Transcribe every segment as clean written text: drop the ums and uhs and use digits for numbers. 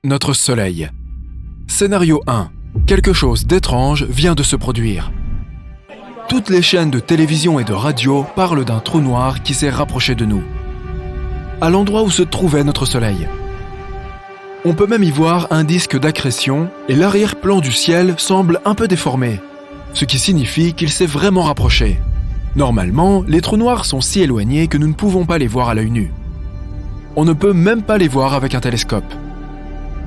Notre Soleil. Scénario 1. Quelque chose d'étrange vient de se produire. Toutes les chaînes de télévision et de radio parlent d'un trou noir qui s'est rapproché de nous, à l'endroit où se trouvait notre Soleil. On peut même y voir un disque d'accrétion et l'arrière-plan du ciel semble un peu déformé, ce qui signifie qu'il s'est vraiment rapproché. Normalement, les trous noirs sont si éloignés que nous ne pouvons pas les voir à l'œil nu. On ne peut même pas les voir avec un télescope.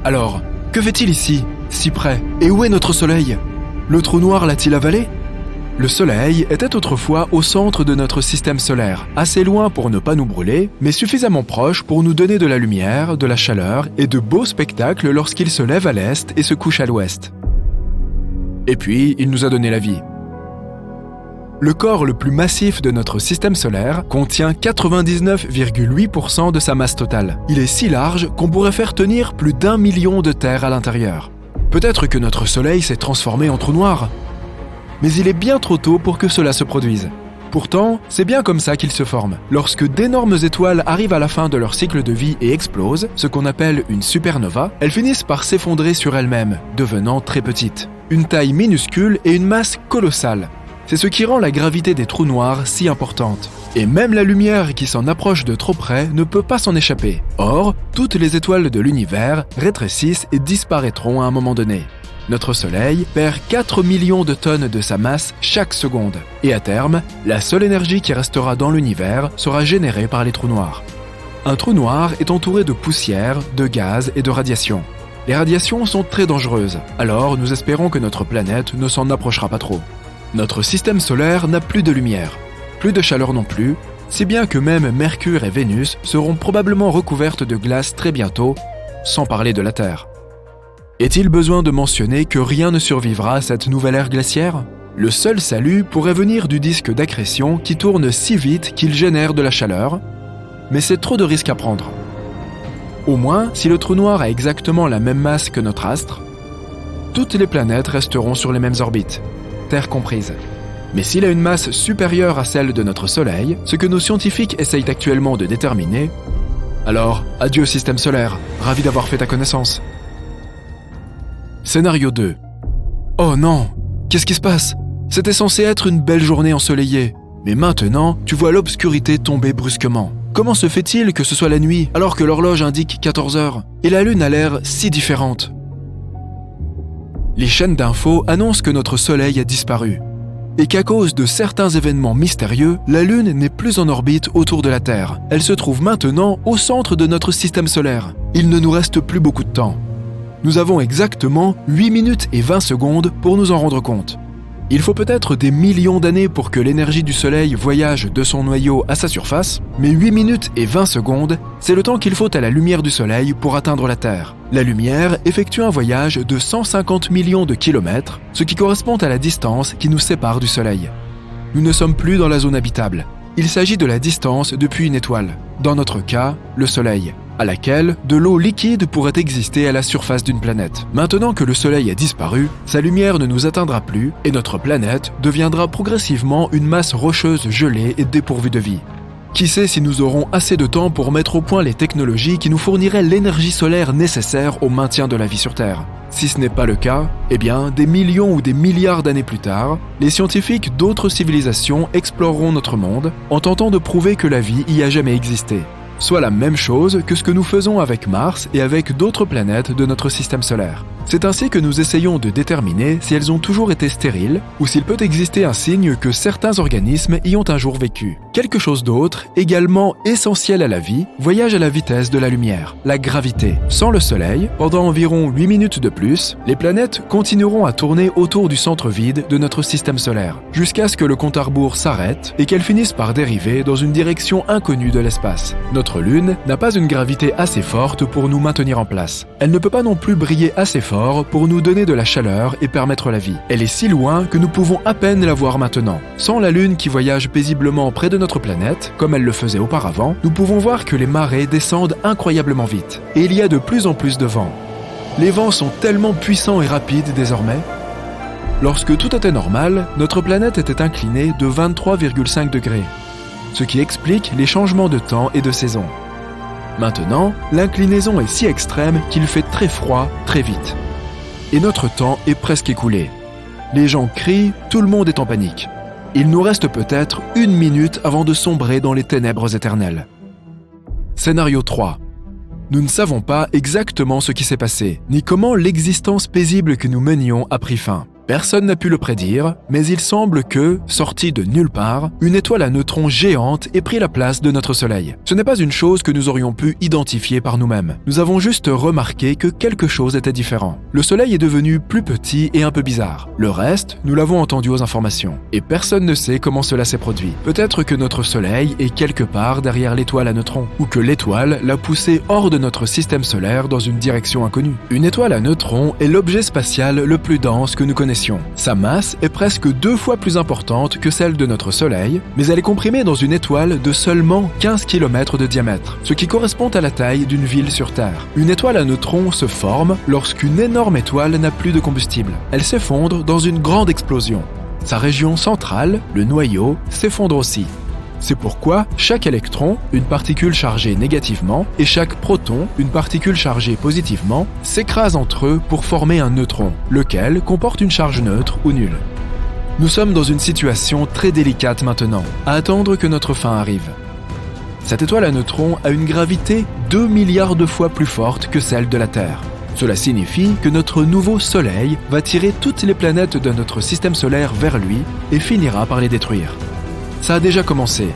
Alors, que fait-il ici, si près? Et où est notre Soleil? Le trou noir l'a-t-il avalé? Le Soleil était autrefois au centre de notre système solaire, assez loin pour ne pas nous brûler, mais suffisamment proche pour nous donner de la lumière, de la chaleur et de beaux spectacles lorsqu'il se lève à l'est et se couche à l'ouest. Et puis, il nous a donné la vie. Le corps le plus massif de notre système solaire contient 99,8% de sa masse totale. Il est si large qu'on pourrait faire tenir plus d'1 million de terres à l'intérieur. Peut-être que notre Soleil s'est transformé en trou noir. Mais il est bien trop tôt pour que cela se produise. Pourtant, c'est bien comme ça qu'il se forme. Lorsque d'énormes étoiles arrivent à la fin de leur cycle de vie et explosent, ce qu'on appelle une supernova, elles finissent par s'effondrer sur elles-mêmes, devenant très petites. Une taille minuscule et une masse colossale. C'est ce qui rend la gravité des trous noirs si importante. Et même la lumière qui s'en approche de trop près ne peut pas s'en échapper. Or, toutes les étoiles de l'univers rétrécissent et disparaîtront à un moment donné. Notre Soleil perd 4 millions de tonnes de sa masse chaque seconde. Et à terme, la seule énergie qui restera dans l'univers sera générée par les trous noirs. Un trou noir est entouré de poussière, de gaz et de radiation. Les radiations sont très dangereuses, alors nous espérons que notre planète ne s'en approchera pas trop. Notre système solaire n'a plus de lumière, plus de chaleur non plus, si bien que même Mercure et Vénus seront probablement recouvertes de glace très bientôt, sans parler de la Terre. Est-il besoin de mentionner que rien ne survivra à cette nouvelle ère glaciaire? Le seul salut pourrait venir du disque d'accrétion qui tourne si vite qu'il génère de la chaleur, mais c'est trop de risques à prendre. Au moins, si le trou noir a exactement la même masse que notre astre, toutes les planètes resteront sur les mêmes orbites, Terre comprise. Mais s'il a une masse supérieure à celle de notre Soleil, ce que nos scientifiques essayent actuellement de déterminer, alors adieu système solaire, ravi d'avoir fait ta connaissance. Scénario 2. Oh non, qu'est-ce qui se passe? C'était censé être une belle journée ensoleillée, mais maintenant, tu vois l'obscurité tomber brusquement. Comment se fait-il que ce soit la nuit alors que l'horloge indique 14 heures? Et la Lune a l'air si différente. Les chaînes d'infos annoncent que notre Soleil a disparu et qu'à cause de certains événements mystérieux, la Lune n'est plus en orbite autour de la Terre. Elle se trouve maintenant au centre de notre système solaire. Il ne nous reste plus beaucoup de temps. Nous avons exactement 8 minutes et 20 secondes pour nous en rendre compte. Il faut peut-être des millions d'années pour que l'énergie du Soleil voyage de son noyau à sa surface, mais 8 minutes et 20 secondes, c'est le temps qu'il faut à la lumière du Soleil pour atteindre la Terre. La lumière effectue un voyage de 150 millions de kilomètres, ce qui correspond à la distance qui nous sépare du Soleil. Nous ne sommes plus dans la zone habitable. Il s'agit de la distance depuis une étoile, dans notre cas, le Soleil, à laquelle de l'eau liquide pourrait exister à la surface d'une planète. Maintenant que le Soleil a disparu, sa lumière ne nous atteindra plus et notre planète deviendra progressivement une masse rocheuse gelée et dépourvue de vie. Qui sait si nous aurons assez de temps pour mettre au point les technologies qui nous fourniraient l'énergie solaire nécessaire au maintien de la vie sur Terre. Si ce n'est pas le cas, eh bien, des millions ou des milliards d'années plus tard, les scientifiques d'autres civilisations exploreront notre monde en tentant de prouver que la vie y a jamais existé. Soit la même chose que ce que nous faisons avec Mars et avec d'autres planètes de notre système solaire. C'est ainsi que nous essayons de déterminer si elles ont toujours été stériles ou s'il peut exister un signe que certains organismes y ont un jour vécu. Quelque chose d'autre, également essentiel à la vie, voyage à la vitesse de la lumière, la gravité. Sans le Soleil, pendant environ 8 minutes de plus, les planètes continueront à tourner autour du centre vide de notre système solaire, jusqu'à ce que le compte à rebours s'arrête et qu'elles finissent par dériver dans une direction inconnue de l'espace. Notre Lune n'a pas une gravité assez forte pour nous maintenir en place. Elle ne peut pas non plus briller assez fort pour nous donner de la chaleur et permettre la vie. Elle est si loin que nous pouvons à peine la voir maintenant. Sans la Lune qui voyage paisiblement près de notre planète, comme elle le faisait auparavant, nous pouvons voir que les marées descendent incroyablement vite. Et il y a de plus en plus de vent. Les vents sont tellement puissants et rapides désormais. Lorsque tout était normal, notre planète était inclinée de 23,5 degrés, ce qui explique les changements de temps et de saison. Maintenant, l'inclinaison est si extrême qu'il fait très froid très vite. Et notre temps est presque écoulé. Les gens crient, tout le monde est en panique. Il nous reste peut-être 1 minute avant de sombrer dans les ténèbres éternelles. Scénario 3. Nous ne savons pas exactement ce qui s'est passé, ni comment l'existence paisible que nous menions a pris fin. Personne n'a pu le prédire, mais il semble que, sortie de nulle part, une étoile à neutrons géante ait pris la place de notre Soleil. Ce n'est pas une chose que nous aurions pu identifier par nous-mêmes. Nous avons juste remarqué que quelque chose était différent. Le Soleil est devenu plus petit et un peu bizarre. Le reste, nous l'avons entendu aux informations. Et personne ne sait comment cela s'est produit. Peut-être que notre Soleil est quelque part derrière l'étoile à neutrons, ou que l'étoile l'a poussé hors de notre système solaire dans une direction inconnue. Une étoile à neutrons est l'objet spatial le plus dense que nous connaissions. Sa masse est presque 2 fois plus importante que celle de notre Soleil, mais elle est comprimée dans une étoile de seulement 15 km de diamètre, ce qui correspond à la taille d'une ville sur Terre. Une étoile à neutrons se forme lorsqu'une énorme étoile n'a plus de combustible. Elle s'effondre dans une grande explosion. Sa région centrale, le noyau, s'effondre aussi. C'est pourquoi chaque électron, une particule chargée négativement, et chaque proton, une particule chargée positivement, s'écrasent entre eux pour former un neutron, lequel comporte une charge neutre ou nulle. Nous sommes dans une situation très délicate maintenant, à attendre que notre fin arrive. Cette étoile à neutrons a une gravité 2 milliards de fois plus forte que celle de la Terre. Cela signifie que notre nouveau Soleil va tirer toutes les planètes de notre système solaire vers lui et finira par les détruire. Ça a déjà commencé.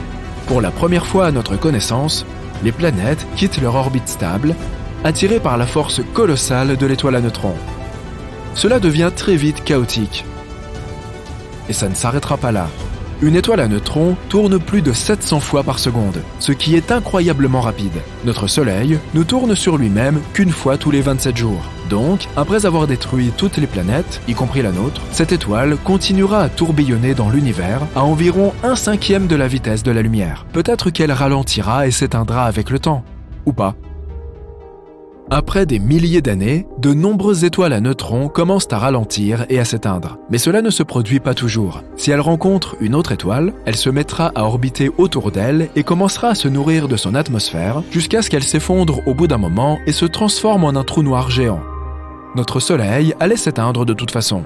Pour la première fois à notre connaissance, les planètes quittent leur orbite stable, attirées par la force colossale de l'étoile à neutrons. Cela devient très vite chaotique. Et ça ne s'arrêtera pas là. Une étoile à neutrons tourne plus de 700 fois par seconde, ce qui est incroyablement rapide. Notre Soleil ne tourne sur lui-même qu'une fois tous les 27 jours. Donc, après avoir détruit toutes les planètes, y compris la nôtre, cette étoile continuera à tourbillonner dans l'univers à environ 1/5 de la vitesse de la lumière. Peut-être qu'elle ralentira et s'éteindra avec le temps. Ou pas. Après des milliers d'années, de nombreuses étoiles à neutrons commencent à ralentir et à s'éteindre. Mais cela ne se produit pas toujours. Si elle rencontre une autre étoile, elle se mettra à orbiter autour d'elle et commencera à se nourrir de son atmosphère jusqu'à ce qu'elle s'effondre au bout d'un moment et se transforme en un trou noir géant. Notre Soleil allait s'éteindre de toute façon.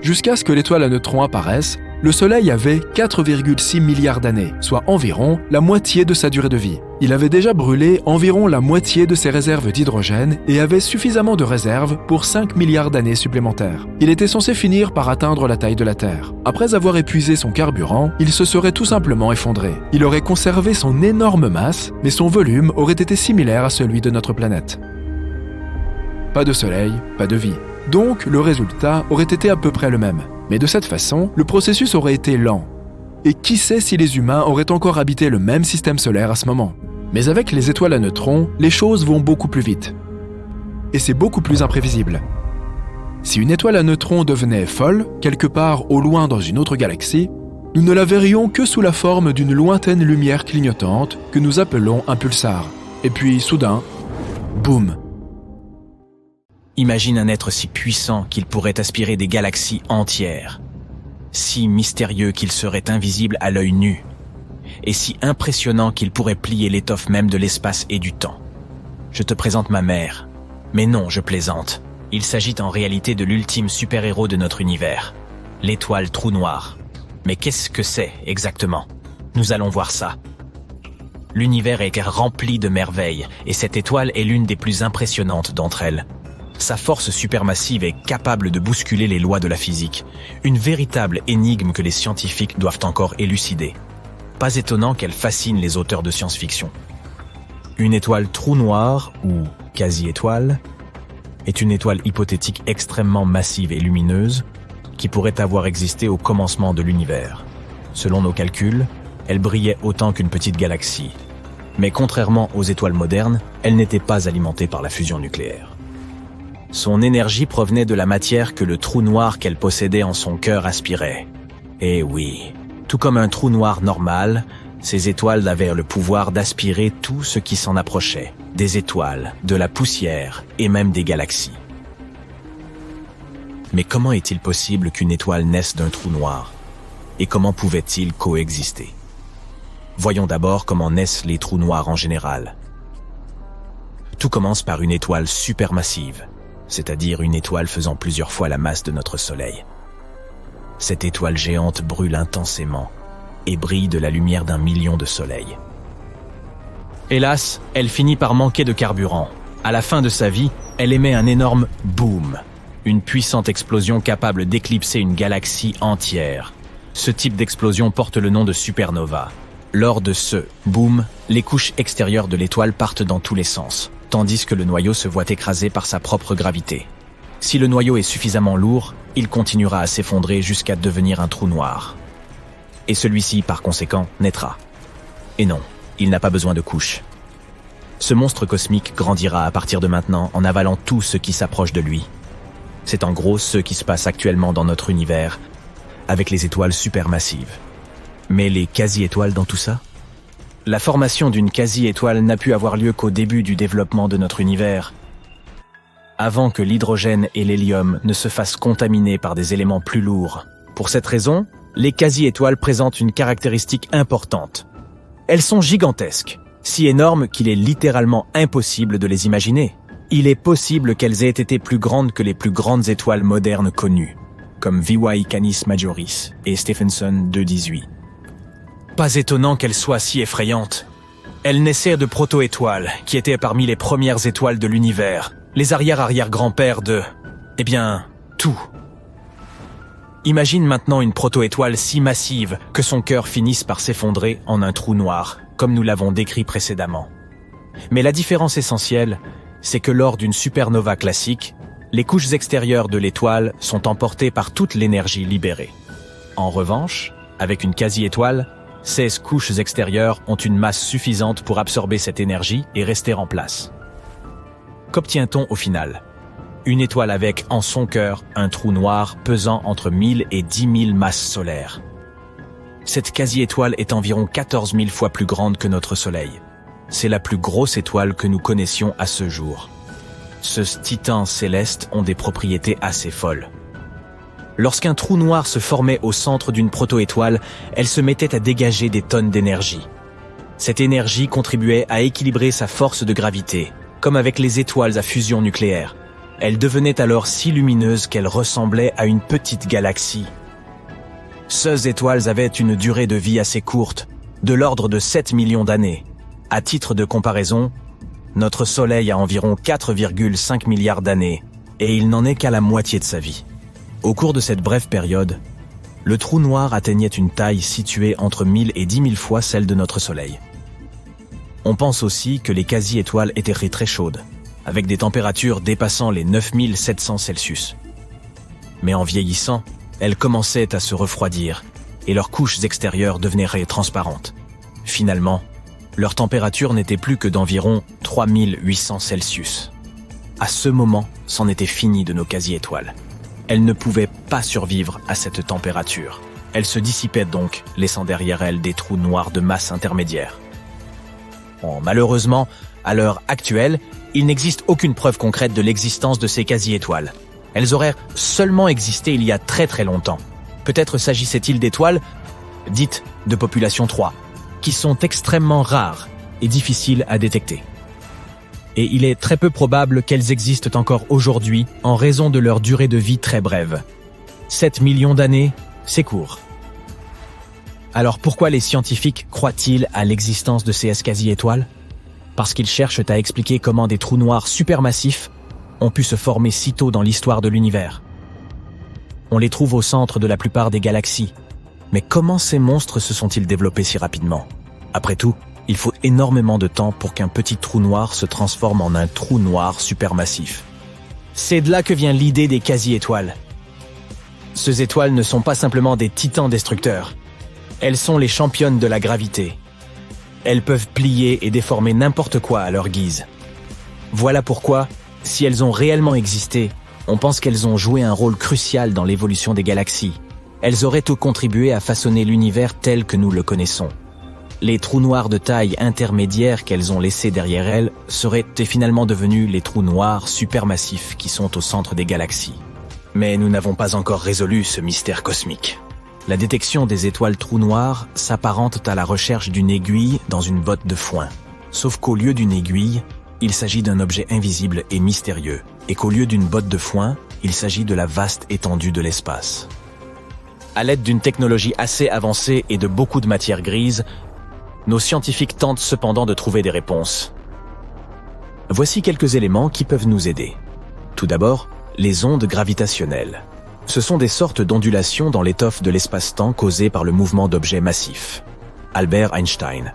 Jusqu'à ce que l'étoile à neutrons apparaisse, le Soleil avait 4,6 milliards d'années, soit environ la moitié de sa durée de vie. Il avait déjà brûlé environ la moitié de ses réserves d'hydrogène et avait suffisamment de réserves pour 5 milliards d'années supplémentaires. Il était censé finir par atteindre la taille de la Terre. Après avoir épuisé son carburant, il se serait tout simplement effondré. Il aurait conservé son énorme masse, mais son volume aurait été similaire à celui de notre planète. Pas de Soleil, pas de vie. Donc, le résultat aurait été à peu près le même. Mais de cette façon, le processus aurait été lent. Et qui sait si les humains auraient encore habité le même système solaire à ce moment. Mais avec les étoiles à neutrons, les choses vont beaucoup plus vite. Et c'est beaucoup plus imprévisible. Si une étoile à neutrons devenait folle, quelque part au loin dans une autre galaxie, nous ne la verrions que sous la forme d'une lointaine lumière clignotante que nous appelons un pulsar. Et puis, soudain, boum! Imagine un être si puissant qu'il pourrait aspirer des galaxies entières, si mystérieux qu'il serait invisible à l'œil nu, et si impressionnant qu'il pourrait plier l'étoffe même de l'espace et du temps. Je te présente ma mère. Mais non, je plaisante. Il s'agit en réalité de l'ultime super-héros de notre univers, l'étoile trou noir. Mais qu'est-ce que c'est exactement? Nous allons voir ça. L'univers est rempli de merveilles, et cette étoile est l'une des plus impressionnantes d'entre elles. Sa force supermassive est capable de bousculer les lois de la physique, une véritable énigme que les scientifiques doivent encore élucider. Pas étonnant qu'elle fascine les auteurs de science-fiction. Une étoile trou noir, ou quasi-étoile, est une étoile hypothétique extrêmement massive et lumineuse qui pourrait avoir existé au commencement de l'univers. Selon nos calculs, elle brillait autant qu'une petite galaxie. Mais contrairement aux étoiles modernes, elle n'était pas alimentée par la fusion nucléaire. Son énergie provenait de la matière que le trou noir qu'elle possédait en son cœur aspirait. Et oui, tout comme un trou noir normal, ces étoiles avaient le pouvoir d'aspirer tout ce qui s'en approchait, des étoiles, de la poussière et même des galaxies. Mais comment est-il possible qu'une étoile naisse d'un trou noir? Et comment pouvait-il coexister? Voyons d'abord comment naissent les trous noirs en général. Tout commence par une étoile supermassive, c'est-à-dire une étoile faisant plusieurs fois la masse de notre Soleil. Cette étoile géante brûle intensément et brille de la lumière d'1 million de soleils. Hélas, elle finit par manquer de carburant. À la fin de sa vie, elle émet un énorme boom, une puissante explosion capable d'éclipser une galaxie entière. Ce type d'explosion porte le nom de supernova. Lors de ce boom, les couches extérieures de l'étoile partent dans tous les sens, tandis que le noyau se voit écrasé par sa propre gravité. Si le noyau est suffisamment lourd, il continuera à s'effondrer jusqu'à devenir un trou noir. Et celui-ci, par conséquent, naîtra. Et non, il n'a pas besoin de couches. Ce monstre cosmique grandira à partir de maintenant en avalant tout ce qui s'approche de lui. C'est en gros ce qui se passe actuellement dans notre univers, avec les étoiles supermassives. Mais les quasi-étoiles dans tout ça ? La formation d'une quasi-étoile n'a pu avoir lieu qu'au début du développement de notre univers, avant que l'hydrogène et l'hélium ne se fassent contaminer par des éléments plus lourds. Pour cette raison, les quasi-étoiles présentent une caractéristique importante. Elles sont gigantesques, si énormes qu'il est littéralement impossible de les imaginer. Il est possible qu'elles aient été plus grandes que les plus grandes étoiles modernes connues, comme VY Canis Majoris et Stephenson 218. Pas étonnant qu'elles soient si effrayantes. Elles naissaient de proto-étoiles, qui étaient parmi les premières étoiles de l'univers, les arrière-arrière-grands-pères de... tout. Imagine maintenant une proto-étoile si massive que son cœur finisse par s'effondrer en un trou noir, comme nous l'avons décrit précédemment. Mais la différence essentielle, c'est que lors d'une supernova classique, les couches extérieures de l'étoile sont emportées par toute l'énergie libérée. En revanche, avec une quasi-étoile, 16 couches extérieures ont une masse suffisante pour absorber cette énergie et rester en place. Qu'obtient-on au final ? Une étoile avec, en son cœur, un trou noir pesant entre 1000 et 10 000 masses solaires. Cette quasi-étoile est environ 14 000 fois plus grande que notre Soleil. C'est la plus grosse étoile que nous connaissions à ce jour. Ce titan céleste ont des propriétés assez folles. Lorsqu'un trou noir se formait au centre d'une proto-étoile, elle se mettait à dégager des tonnes d'énergie. Cette énergie contribuait à équilibrer sa force de gravité, comme avec les étoiles à fusion nucléaire. Elle devenait alors si lumineuse qu'elle ressemblait à une petite galaxie. Ces étoiles avaient une durée de vie assez courte, de l'ordre de 7 millions d'années. À titre de comparaison, notre Soleil a environ 4,5 milliards d'années, et il n'en est qu'à la moitié de sa vie. Au cours de cette brève période, le trou noir atteignait une taille située entre 1000 et 10 000 fois celle de notre Soleil. On pense aussi que les quasi-étoiles étaient très chaudes, avec des températures dépassant les 9700 Celsius. Mais en vieillissant, elles commençaient à se refroidir, et leurs couches extérieures devenaient transparentes. Finalement, leur température n'était plus que d'environ 3800 Celsius. À ce moment, c'en était fini de nos quasi-étoiles. Elles ne pouvaient pas survivre à cette température. Elles se dissipaient donc, laissant derrière elles des trous noirs de masse intermédiaire. Bon, malheureusement, à l'heure actuelle, il n'existe aucune preuve concrète de l'existence de ces quasi-étoiles. Elles auraient seulement existé il y a très très longtemps. Peut-être s'agissait-il d'étoiles dites de population 3, qui sont extrêmement rares et difficiles à détecter. Et il est très peu probable qu'elles existent encore aujourd'hui en raison de leur durée de vie très brève. 7 millions d'années, c'est court. Alors pourquoi les scientifiques croient-ils à l'existence de ces quasi-étoiles ? Parce qu'ils cherchent à expliquer comment des trous noirs supermassifs ont pu se former si tôt dans l'histoire de l'univers. On les trouve au centre de la plupart des galaxies. Mais comment ces monstres se sont-ils développés si rapidement ? Après tout, il faut énormément de temps pour qu'un petit trou noir se transforme en un trou noir supermassif. C'est de là que vient l'idée des quasi-étoiles. Ces étoiles ne sont pas simplement des titans destructeurs. Elles sont les championnes de la gravité. Elles peuvent plier et déformer n'importe quoi à leur guise. Voilà pourquoi, si elles ont réellement existé, on pense qu'elles ont joué un rôle crucial dans l'évolution des galaxies. Elles auraient tout contribué à façonner l'univers tel que nous le connaissons. Les trous noirs de taille intermédiaire qu'elles ont laissés derrière elles seraient finalement devenus les trous noirs supermassifs qui sont au centre des galaxies. Mais nous n'avons pas encore résolu ce mystère cosmique. La détection des étoiles trous noirs s'apparente à la recherche d'une aiguille dans une botte de foin. Sauf qu'au lieu d'une aiguille, il s'agit d'un objet invisible et mystérieux, et qu'au lieu d'une botte de foin, il s'agit de la vaste étendue de l'espace. À l'aide d'une technologie assez avancée et de beaucoup de matière grise, nos scientifiques tentent cependant de trouver des réponses. Voici quelques éléments qui peuvent nous aider. Tout d'abord, les ondes gravitationnelles. Ce sont des sortes d'ondulations dans l'étoffe de l'espace-temps causées par le mouvement d'objets massifs. Albert Einstein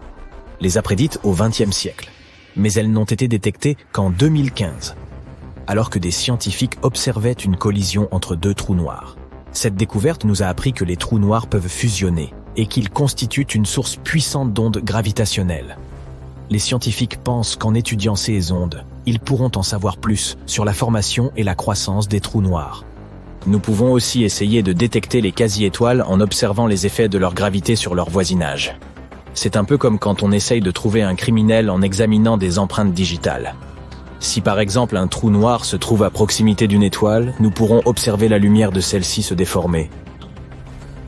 les a prédites au XXe siècle, mais elles n'ont été détectées qu'en 2015, alors que des scientifiques observaient une collision entre deux trous noirs. Cette découverte nous a appris que les trous noirs peuvent fusionner et qu'ils constituent une source puissante d'ondes gravitationnelles. Les scientifiques pensent qu'en étudiant ces ondes, ils pourront en savoir plus sur la formation et la croissance des trous noirs. Nous pouvons aussi essayer de détecter les quasi-étoiles en observant les effets de leur gravité sur leur voisinage. C'est un peu comme quand on essaye de trouver un criminel en examinant des empreintes digitales. Si par exemple un trou noir se trouve à proximité d'une étoile, nous pourrons observer la lumière de celle-ci se déformer.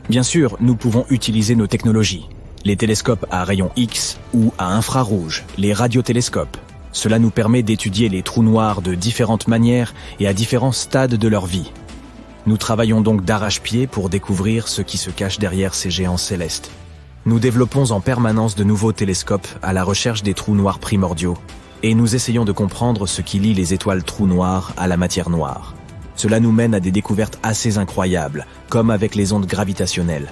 Bien sûr, nous pouvons utiliser nos technologies, les télescopes à rayons X ou à infrarouge, les radiotélescopes. Cela nous permet d'étudier les trous noirs de différentes manières et à différents stades de leur vie. Nous travaillons donc d'arrache-pied pour découvrir ce qui se cache derrière ces géants célestes. Nous développons en permanence de nouveaux télescopes à la recherche des trous noirs primordiaux, et nous essayons de comprendre ce qui lie les étoiles trous noirs à la matière noire. Cela nous mène à des découvertes assez incroyables, comme avec les ondes gravitationnelles.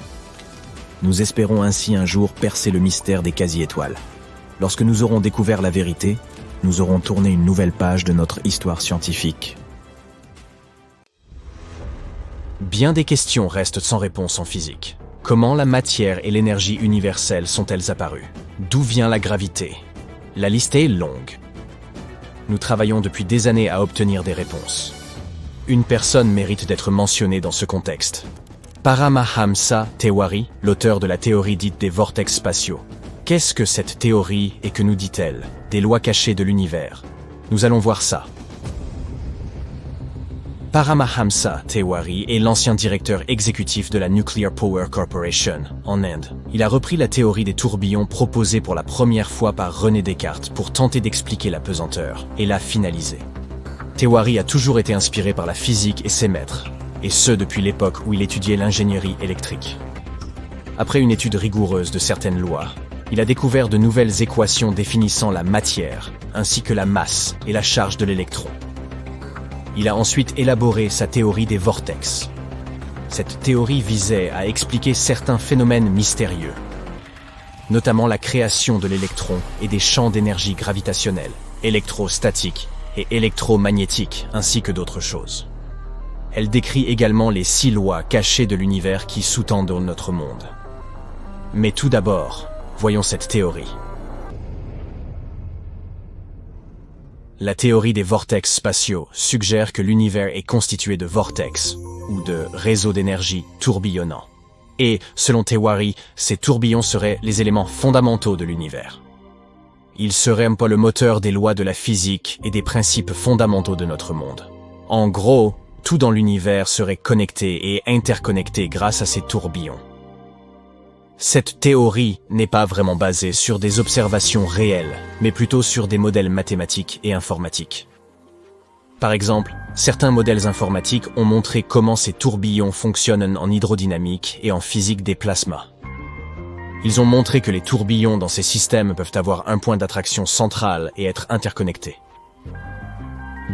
Nous espérons ainsi un jour percer le mystère des quasi-étoiles. Lorsque nous aurons découvert la vérité, nous aurons tourné une nouvelle page de notre histoire scientifique. Bien des questions restent sans réponse en physique. Comment la matière et l'énergie universelle sont-elles apparues? D'où vient la gravité? La liste est longue. Nous travaillons depuis des années à obtenir des réponses. Une personne mérite d'être mentionnée dans ce contexte. Paramahamsa Tewari, l'auteur de la théorie dite des vortex spatiaux. Qu'est-ce que cette théorie et que nous dit-elle des lois cachées de l'univers? Nous allons voir ça. Paramahamsa Tewari est l'ancien directeur exécutif de la Nuclear Power Corporation en Inde. Il a repris la théorie des tourbillons proposée pour la première fois par René Descartes pour tenter d'expliquer la pesanteur et la finaliser. Tewari a toujours été inspiré par la physique et ses maîtres, et ce depuis l'époque où il étudiait l'ingénierie électrique. Après une étude rigoureuse de certaines lois, il a découvert de nouvelles équations définissant la matière, ainsi que la masse et la charge de l'électron. Il a ensuite élaboré sa théorie des vortex. Cette théorie visait à expliquer certains phénomènes mystérieux, notamment la création de l'électron et des champs d'énergie gravitationnelle, électrostatiques et électromagnétiques, ainsi que d'autres choses. Elle décrit également les 6 lois cachées de l'univers qui sous-tendent notre monde. Mais tout d'abord, voyons cette théorie. La théorie des vortex spatiaux suggère que l'univers est constitué de vortex, ou de réseaux d'énergie tourbillonnants. Et, selon Tewari, ces tourbillons seraient les éléments fondamentaux de l'univers. Ils seraient un peu le moteur des lois de la physique et des principes fondamentaux de notre monde. En gros, tout dans l'univers serait connecté et interconnecté grâce à ces tourbillons. Cette théorie n'est pas vraiment basée sur des observations réelles, mais plutôt sur des modèles mathématiques et informatiques. Par exemple, certains modèles informatiques ont montré comment ces tourbillons fonctionnent en hydrodynamique et en physique des plasmas. Ils ont montré que les tourbillons dans ces systèmes peuvent avoir un point d'attraction central et être interconnectés.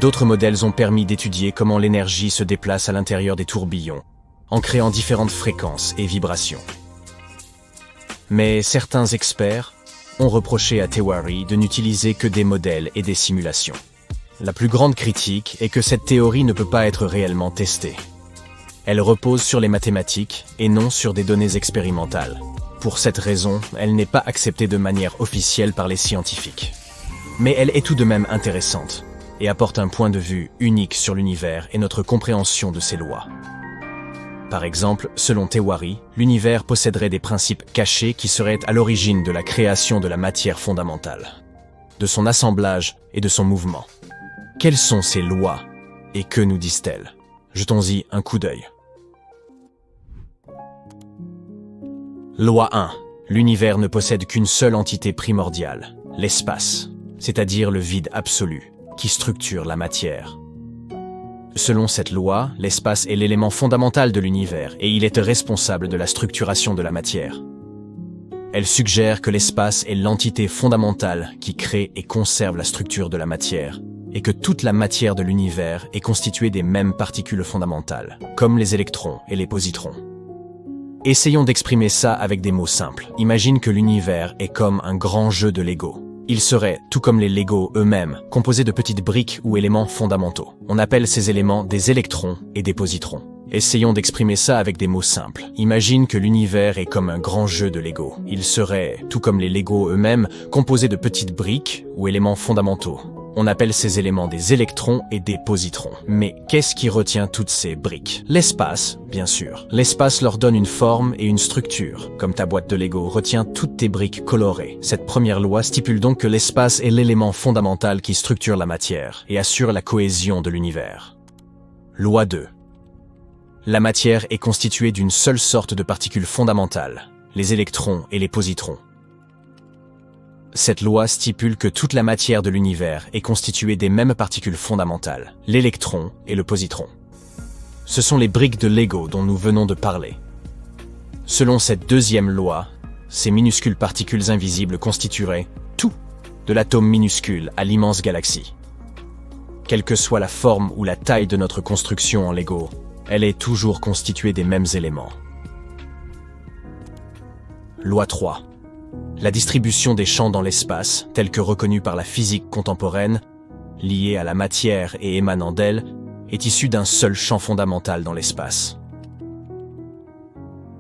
D'autres modèles ont permis d'étudier comment l'énergie se déplace à l'intérieur des tourbillons, en créant différentes fréquences et vibrations. Mais certains experts ont reproché à Tewari de n'utiliser que des modèles et des simulations. La plus grande critique est que cette théorie ne peut pas être réellement testée. Elle repose sur les mathématiques et non sur des données expérimentales. Pour cette raison, elle n'est pas acceptée de manière officielle par les scientifiques. Mais elle est tout de même intéressante et apporte un point de vue unique sur l'univers et notre compréhension de ses lois. Par exemple, selon Tewari, l'univers posséderait des principes cachés qui seraient à l'origine de la création de la matière fondamentale, de son assemblage et de son mouvement. Quelles sont ces lois et que nous disent-elles? Jetons-y un coup d'œil. Loi 1. L'univers ne possède qu'une seule entité primordiale, l'espace, c'est-à-dire le vide absolu, qui structure la matière. Selon cette loi, l'espace est l'élément fondamental de l'univers et il est responsable de la structuration de la matière. Elle suggère que l'espace est l'entité fondamentale qui crée et conserve la structure de la matière, et que toute la matière de l'univers est constituée des mêmes particules fondamentales, comme les électrons et les positrons. Essayons d'exprimer ça avec des mots simples. Imagine que l'univers est comme un grand jeu de Lego. Il serait, tout comme les Lego eux-mêmes, composé de petites briques ou éléments fondamentaux. On appelle ces éléments des électrons et des positrons. Essayons d'exprimer ça avec des mots simples. Imagine que l'univers est comme un grand jeu de Lego. Il serait, tout comme les Lego eux-mêmes, composé de petites briques ou éléments fondamentaux. On appelle ces éléments des électrons et des positrons. Mais qu'est-ce qui retient toutes ces briques? L'espace, bien sûr. L'espace leur donne une forme et une structure. Comme ta boîte de Lego retient toutes tes briques colorées. Cette première loi stipule donc que l'espace est l'élément fondamental qui structure la matière et assure la cohésion de l'univers. Loi 2. La matière est constituée d'une seule sorte de particules fondamentales, les électrons et les positrons. Cette loi stipule que toute la matière de l'univers est constituée des mêmes particules fondamentales, l'électron et le positron. Ce sont les briques de Lego dont nous venons de parler. Selon cette deuxième loi, ces minuscules particules invisibles constitueraient tout, de l'atome minuscule à l'immense galaxie. Quelle que soit la forme ou la taille de notre construction en Lego, elle est toujours constituée des mêmes éléments. Loi 3. La distribution des champs dans l'espace, telle que reconnue par la physique contemporaine, liée à la matière et émanant d'elle, est issue d'un seul champ fondamental dans l'espace.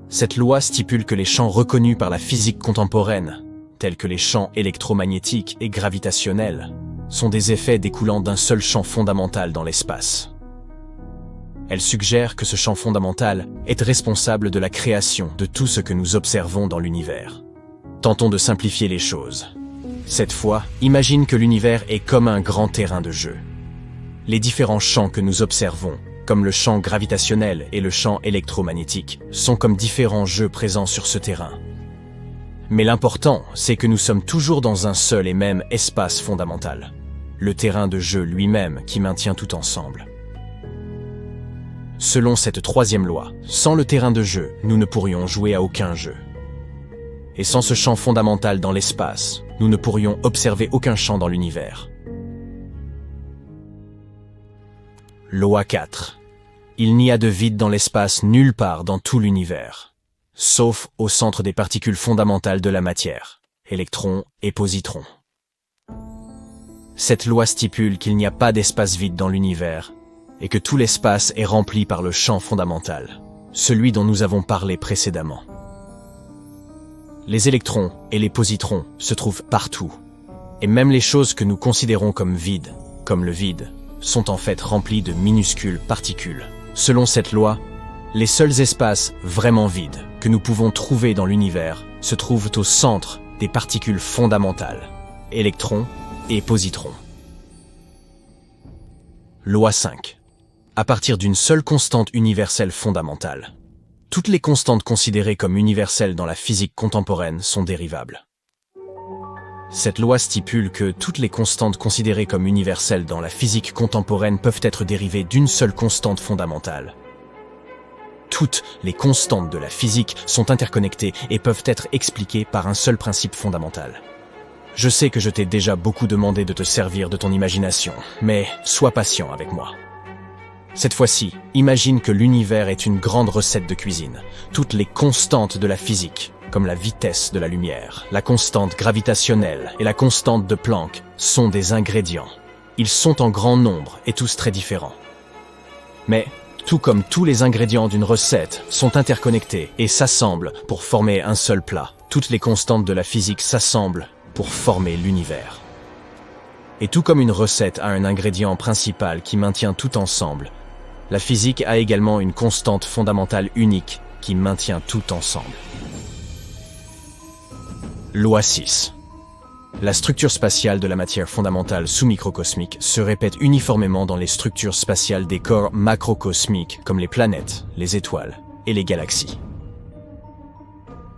Cette loi stipule que les champs reconnus par la physique contemporaine, tels que les champs électromagnétiques et gravitationnels, sont des effets découlant d'un seul champ fondamental dans l'espace. Elle suggère que ce champ fondamental est responsable de la création de tout ce que nous observons dans l'univers. Tentons de simplifier les choses. Cette fois, imagine que l'univers est comme un grand terrain de jeu. Les différents champs que nous observons, comme le champ gravitationnel et le champ électromagnétique, sont comme différents jeux présents sur ce terrain. Mais l'important, c'est que nous sommes toujours dans un seul et même espace fondamental, le terrain de jeu lui-même qui maintient tout ensemble. Selon cette troisième loi, sans le terrain de jeu, nous ne pourrions jouer à aucun jeu. Et sans ce champ fondamental dans l'espace, nous ne pourrions observer aucun champ dans l'univers. Loi 4. Il n'y a de vide dans l'espace nulle part dans tout l'univers, sauf au centre des particules fondamentales de la matière, électrons et positrons. Cette loi stipule qu'il n'y a pas d'espace vide dans l'univers, et que tout l'espace est rempli par le champ fondamental, celui dont nous avons parlé précédemment. Les électrons et les positrons se trouvent partout, et même les choses que nous considérons comme vides, comme le vide, sont en fait remplies de minuscules particules. Selon cette loi, les seuls espaces vraiment vides que nous pouvons trouver dans l'univers se trouvent au centre des particules fondamentales, électrons et positrons. Loi 5. À partir d'une seule constante universelle fondamentale, toutes les constantes considérées comme universelles dans la physique contemporaine sont dérivables. Cette loi stipule que toutes les constantes considérées comme universelles dans la physique contemporaine peuvent être dérivées d'une seule constante fondamentale. Toutes les constantes de la physique sont interconnectées et peuvent être expliquées par un seul principe fondamental. Je sais que je t'ai déjà beaucoup demandé de te servir de ton imagination, mais sois patient avec moi. Cette fois-ci, imagine que l'univers est une grande recette de cuisine. Toutes les constantes de la physique, comme la vitesse de la lumière, la constante gravitationnelle et la constante de Planck, sont des ingrédients. Ils sont en grand nombre et tous très différents. Mais, tout comme tous les ingrédients d'une recette sont interconnectés et s'assemblent pour former un seul plat, toutes les constantes de la physique s'assemblent pour former l'univers. Et tout comme une recette a un ingrédient principal qui maintient tout ensemble, la physique a également une constante fondamentale unique qui maintient tout ensemble. Loi 6. La structure spatiale de la matière fondamentale sous-microcosmique se répète uniformément dans les structures spatiales des corps macrocosmiques comme les planètes, les étoiles et les galaxies.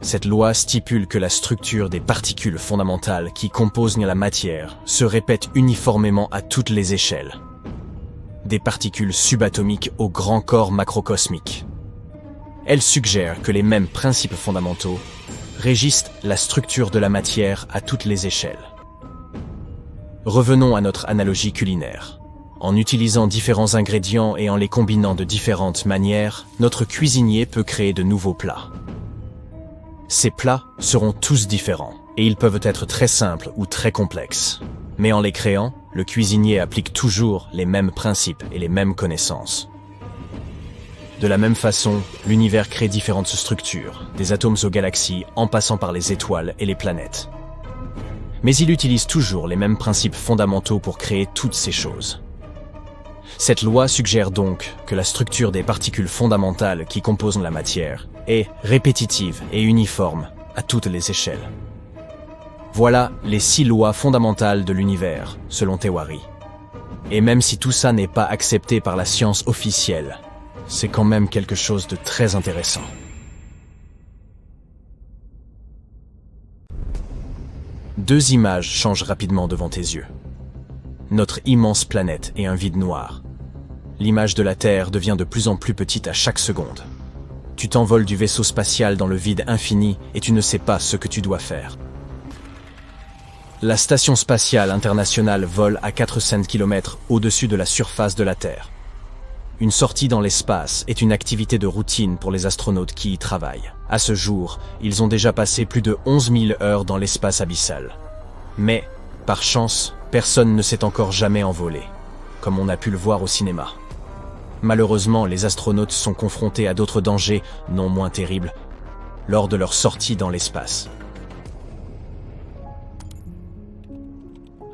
Cette loi stipule que la structure des particules fondamentales qui composent la matière se répète uniformément à toutes les échelles. Des particules subatomiques au grand corps macrocosmique. Elle suggère que les mêmes principes fondamentaux régissent la structure de la matière à toutes les échelles. Revenons à notre analogie culinaire. En utilisant différents ingrédients et en les combinant de différentes manières, notre cuisinier peut créer de nouveaux plats. Ces plats seront tous différents, et ils peuvent être très simples ou très complexes. Mais en les créant, le cuisinier applique toujours les mêmes principes et les mêmes connaissances. De la même façon, l'univers crée différentes structures, des atomes aux galaxies en passant par les étoiles et les planètes. Mais il utilise toujours les mêmes principes fondamentaux pour créer toutes ces choses. Cette loi suggère donc que la structure des particules fondamentales qui composent la matière est répétitive et uniforme à toutes les échelles. Voilà les 6 lois fondamentales de l'univers, selon Tewari. Et même si tout ça n'est pas accepté par la science officielle, c'est quand même quelque chose de très intéressant. Deux images changent rapidement devant tes yeux. Notre immense planète et un vide noir. L'image de la Terre devient de plus en plus petite à chaque seconde. Tu t'envoles du vaisseau spatial dans le vide infini et tu ne sais pas ce que tu dois faire. La Station spatiale internationale vole à 400 km au-dessus de la surface de la Terre. Une sortie dans l'espace est une activité de routine pour les astronautes qui y travaillent. À ce jour, ils ont déjà passé plus de 11 000 heures dans l'espace abyssal. Mais, par chance, personne ne s'est encore jamais envolé, comme on a pu le voir au cinéma. Malheureusement, les astronautes sont confrontés à d'autres dangers, non moins terribles, lors de leur sortie dans l'espace.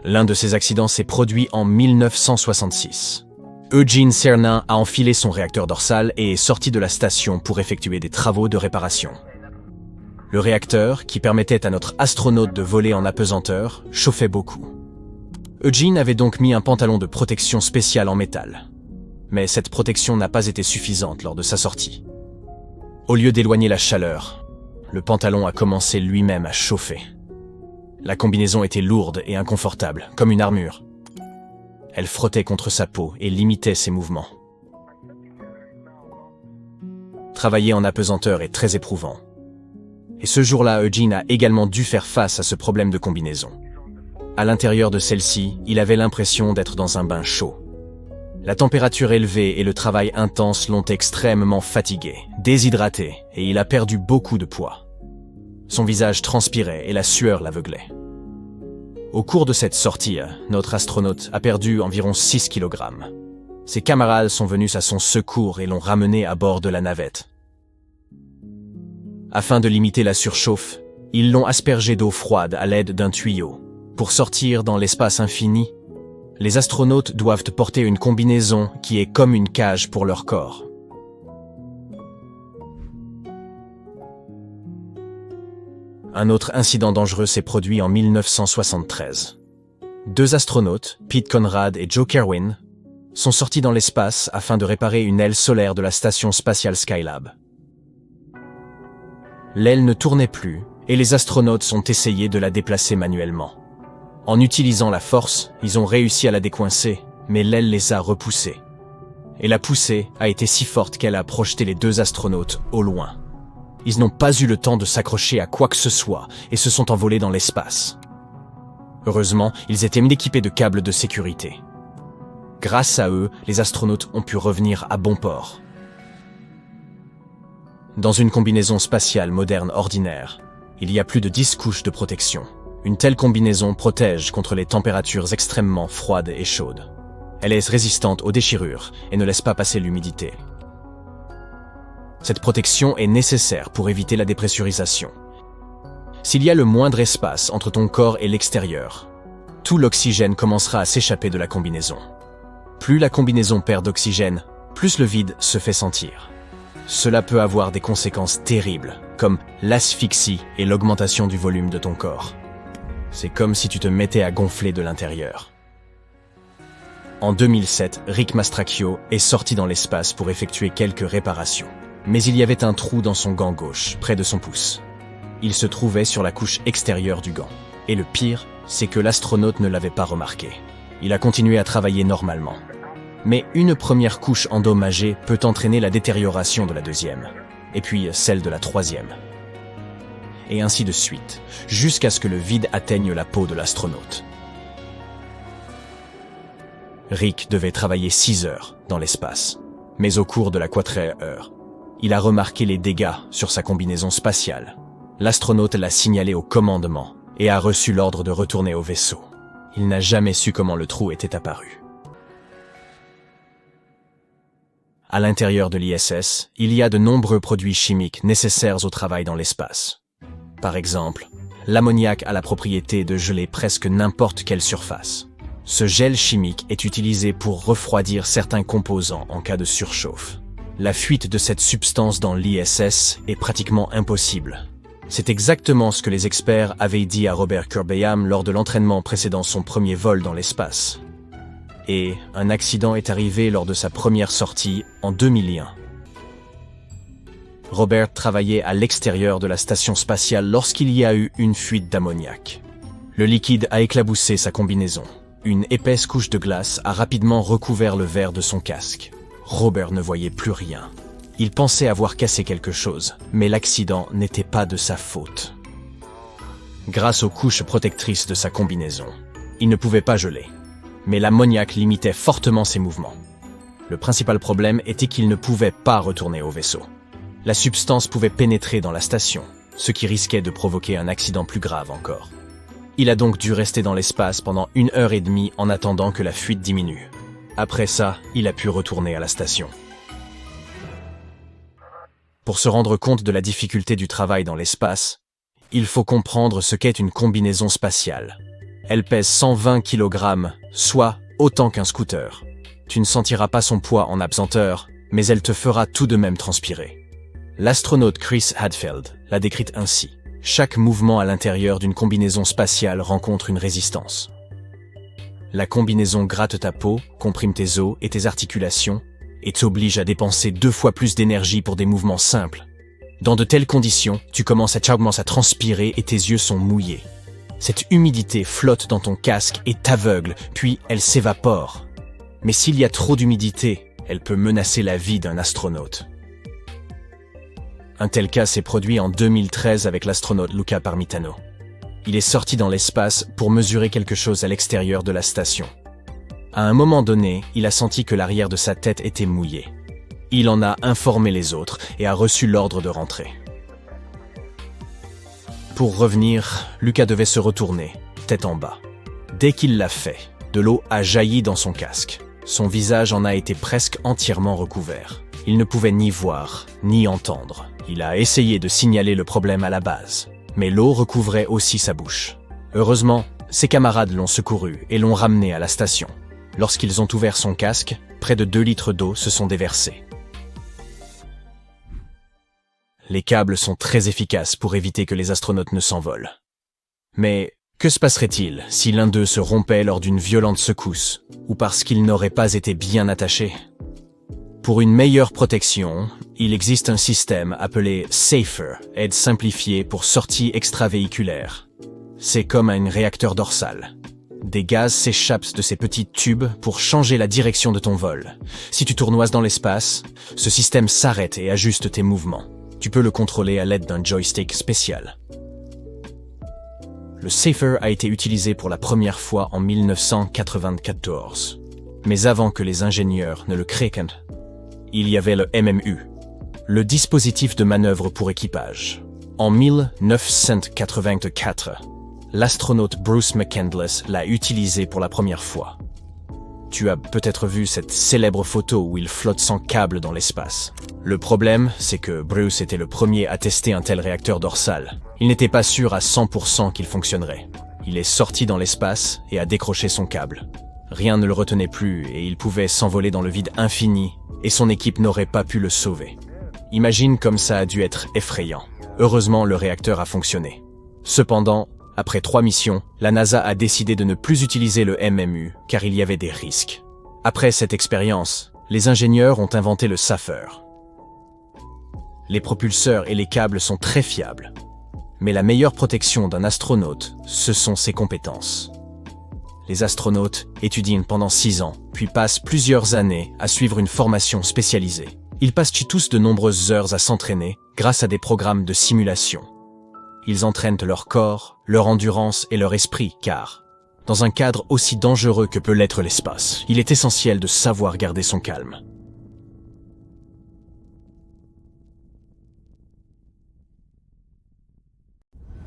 L'un de ces accidents s'est produit en 1966. Eugene Cernan a enfilé son réacteur dorsal et est sorti de la station pour effectuer des travaux de réparation. Le réacteur, qui permettait à notre astronaute de voler en apesanteur, chauffait beaucoup. Eugene avait donc mis un pantalon de protection spécial en métal. Mais cette protection n'a pas été suffisante lors de sa sortie. Au lieu d'éloigner la chaleur, le pantalon a commencé lui-même à chauffer. La combinaison était lourde et inconfortable, comme une armure. Elle frottait contre sa peau et limitait ses mouvements. Travailler en apesanteur est très éprouvant. Et ce jour-là, Eugene a également dû faire face à ce problème de combinaison. À l'intérieur de celle-ci, il avait l'impression d'être dans un bain chaud. La température élevée et le travail intense l'ont extrêmement fatigué, déshydraté, et il a perdu beaucoup de poids. Son visage transpirait et la sueur l'aveuglait. Au cours de cette sortie, notre astronaute a perdu environ 6 kg. Ses camarades sont venus à son secours et l'ont ramené à bord de la navette. Afin de limiter la surchauffe, ils l'ont aspergé d'eau froide à l'aide d'un tuyau. Pour sortir dans l'espace infini, les astronautes doivent porter une combinaison qui est comme une cage pour leur corps. Un autre incident dangereux s'est produit en 1973. 2 astronautes, Pete Conrad et Joe Kerwin, sont sortis dans l'espace afin de réparer une aile solaire de la station spatiale Skylab. L'aile ne tournait plus et les astronautes ont essayé de la déplacer manuellement. En utilisant la force, ils ont réussi à la décoincer, mais l'aile les a repoussés. Et la poussée a été si forte qu'elle a projeté les 2 astronautes au loin. Ils n'ont pas eu le temps de s'accrocher à quoi que ce soit et se sont envolés dans l'espace. Heureusement, ils étaient équipés de câbles de sécurité. Grâce à eux, les astronautes ont pu revenir à bon port. Dans une combinaison spatiale moderne ordinaire, il y a plus de 10 couches de protection. Une telle combinaison protège contre les températures extrêmement froides et chaudes. Elle est résistante aux déchirures et ne laisse pas passer l'humidité. Cette protection est nécessaire pour éviter la dépressurisation. S'il y a le moindre espace entre ton corps et l'extérieur, tout l'oxygène commencera à s'échapper de la combinaison. Plus la combinaison perd d'oxygène, plus le vide se fait sentir. Cela peut avoir des conséquences terribles, comme l'asphyxie et l'augmentation du volume de ton corps. C'est comme si tu te mettais à gonfler de l'intérieur. En 2007, Rick Mastracchio est sorti dans l'espace pour effectuer quelques réparations. Mais il y avait un trou dans son gant gauche, près de son pouce. Il se trouvait sur la couche extérieure du gant. Et le pire, c'est que l'astronaute ne l'avait pas remarqué. Il a continué à travailler normalement. Mais une première couche endommagée peut entraîner la détérioration de la deuxième, et puis celle de la troisième. Et ainsi de suite, jusqu'à ce que le vide atteigne la peau de l'astronaute. Rick devait travailler 6 heures dans l'espace, mais au cours de la 4e heure, il a remarqué les dégâts sur sa combinaison spatiale. L'astronaute l'a signalé au commandement et a reçu l'ordre de retourner au vaisseau. Il n'a jamais su comment le trou était apparu. À l'intérieur de l'ISS, il y a de nombreux produits chimiques nécessaires au travail dans l'espace. Par exemple, l'ammoniac a la propriété de geler presque n'importe quelle surface. Ce gel chimique est utilisé pour refroidir certains composants en cas de surchauffe. La fuite de cette substance dans l'ISS est pratiquement impossible. C'est exactement ce que les experts avaient dit à Robert Curbeam lors de l'entraînement précédant son premier vol dans l'espace. Et un accident est arrivé lors de sa première sortie en 2001. Robert travaillait à l'extérieur de la station spatiale lorsqu'il y a eu une fuite d'ammoniac. Le liquide a éclaboussé sa combinaison. Une épaisse couche de glace a rapidement recouvert le verre de son casque. Robert ne voyait plus rien. Il pensait avoir cassé quelque chose, mais l'accident n'était pas de sa faute. Grâce aux couches protectrices de sa combinaison, il ne pouvait pas geler. Mais l'ammoniac limitait fortement ses mouvements. Le principal problème était qu'il ne pouvait pas retourner au vaisseau. La substance pouvait pénétrer dans la station, ce qui risquait de provoquer un accident plus grave encore. Il a donc dû rester dans l'espace pendant 1h30 en attendant que la fuite diminue. Après ça, il a pu retourner à la station. Pour se rendre compte de la difficulté du travail dans l'espace, il faut comprendre ce qu'est une combinaison spatiale. Elle pèse 120 kg, soit autant qu'un scooter. Tu ne sentiras pas son poids en apesanteur, mais elle te fera tout de même transpirer. L'astronaute Chris Hadfield l'a décrite ainsi. Chaque mouvement à l'intérieur d'une combinaison spatiale rencontre une résistance. La combinaison gratte ta peau, comprime tes os et tes articulations, et t'oblige à dépenser 2 fois plus d'énergie pour des mouvements simples. Dans de telles conditions, tu commences à transpirer et tes yeux sont mouillés. Cette humidité flotte dans ton casque et t'aveugle, puis elle s'évapore. Mais s'il y a trop d'humidité, elle peut menacer la vie d'un astronaute. Un tel cas s'est produit en 2013 avec l'astronaute Luca Parmitano. Il est sorti dans l'espace pour mesurer quelque chose à l'extérieur de la station. À un moment donné, il a senti que l'arrière de sa tête était mouillé. Il en a informé les autres et a reçu l'ordre de rentrer. Pour revenir, Luca devait se retourner, tête en bas. Dès qu'il l'a fait, de l'eau a jailli dans son casque. Son visage en a été presque entièrement recouvert. Il ne pouvait ni voir, ni entendre. Il a essayé de signaler le problème à la base, mais l'eau recouvrait aussi sa bouche. Heureusement, ses camarades l'ont secouru et l'ont ramené à la station. Lorsqu'ils ont ouvert son casque, près de 2 litres d'eau se sont déversés. Les câbles sont très efficaces pour éviter que les astronautes ne s'envolent. Mais que se passerait-il si l'un d'eux se rompait lors d'une violente secousse, ou parce qu'il n'aurait pas été bien attaché ? Pour une meilleure protection, il existe un système appelé SAFER, aide simplifiée pour sortie extravéhiculaire. C'est comme un réacteur dorsal. Des gaz s'échappent de ces petits tubes pour changer la direction de ton vol. Si tu tournoises dans l'espace, ce système s'arrête et ajuste tes mouvements. Tu peux le contrôler à l'aide d'un joystick spécial. Le SAFER a été utilisé pour la première fois en 1994. Mais avant que les ingénieurs ne le créent, il y avait le MMU, le dispositif de manœuvre pour équipage. En 1984, l'astronaute Bruce McCandless l'a utilisé pour la première fois. Tu as peut-être vu cette célèbre photo où il flotte sans câble dans l'espace. Le problème, c'est que Bruce était le premier à tester un tel réacteur dorsal. Il n'était pas sûr à 100% qu'il fonctionnerait. Il est sorti dans l'espace et a décroché son câble. Rien ne le retenait plus et il pouvait s'envoler dans le vide infini et son équipe n'aurait pas pu le sauver. Imagine comme ça a dû être effrayant. Heureusement, le réacteur a fonctionné. Cependant, après 3 missions, la NASA a décidé de ne plus utiliser le MMU car il y avait des risques. Après cette expérience, les ingénieurs ont inventé le SAFER. Les propulseurs et les câbles sont très fiables. Mais la meilleure protection d'un astronaute, ce sont ses compétences. Les astronautes étudient pendant 6 ans, puis passent plusieurs années à suivre une formation spécialisée. Ils passent tous de nombreuses heures à s'entraîner grâce à des programmes de simulation. Ils entraînent leur corps, leur endurance et leur esprit, car, dans un cadre aussi dangereux que peut l'être l'espace, il est essentiel de savoir garder son calme.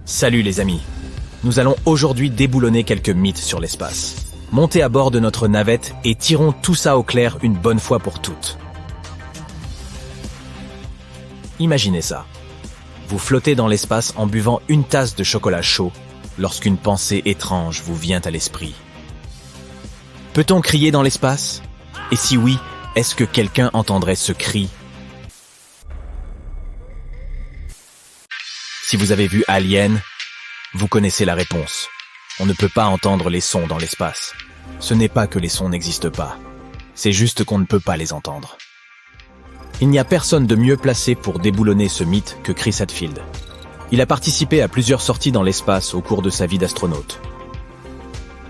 Salut les amis, nous allons aujourd'hui déboulonner quelques mythes sur l'espace. Montez à bord de notre navette et tirons tout ça au clair une bonne fois pour toutes. Imaginez ça. Vous flottez dans l'espace en buvant une tasse de chocolat chaud lorsqu'une pensée étrange vous vient à l'esprit. Peut-on crier dans l'espace? Et si oui, est-ce que quelqu'un entendrait ce cri? Si vous avez vu Alien, vous connaissez la réponse. On ne peut pas entendre les sons dans l'espace. Ce n'est pas que les sons n'existent pas. C'est juste qu'on ne peut pas les entendre. Il n'y a personne de mieux placé pour déboulonner ce mythe que Chris Hadfield. Il a participé à plusieurs sorties dans l'espace au cours de sa vie d'astronaute.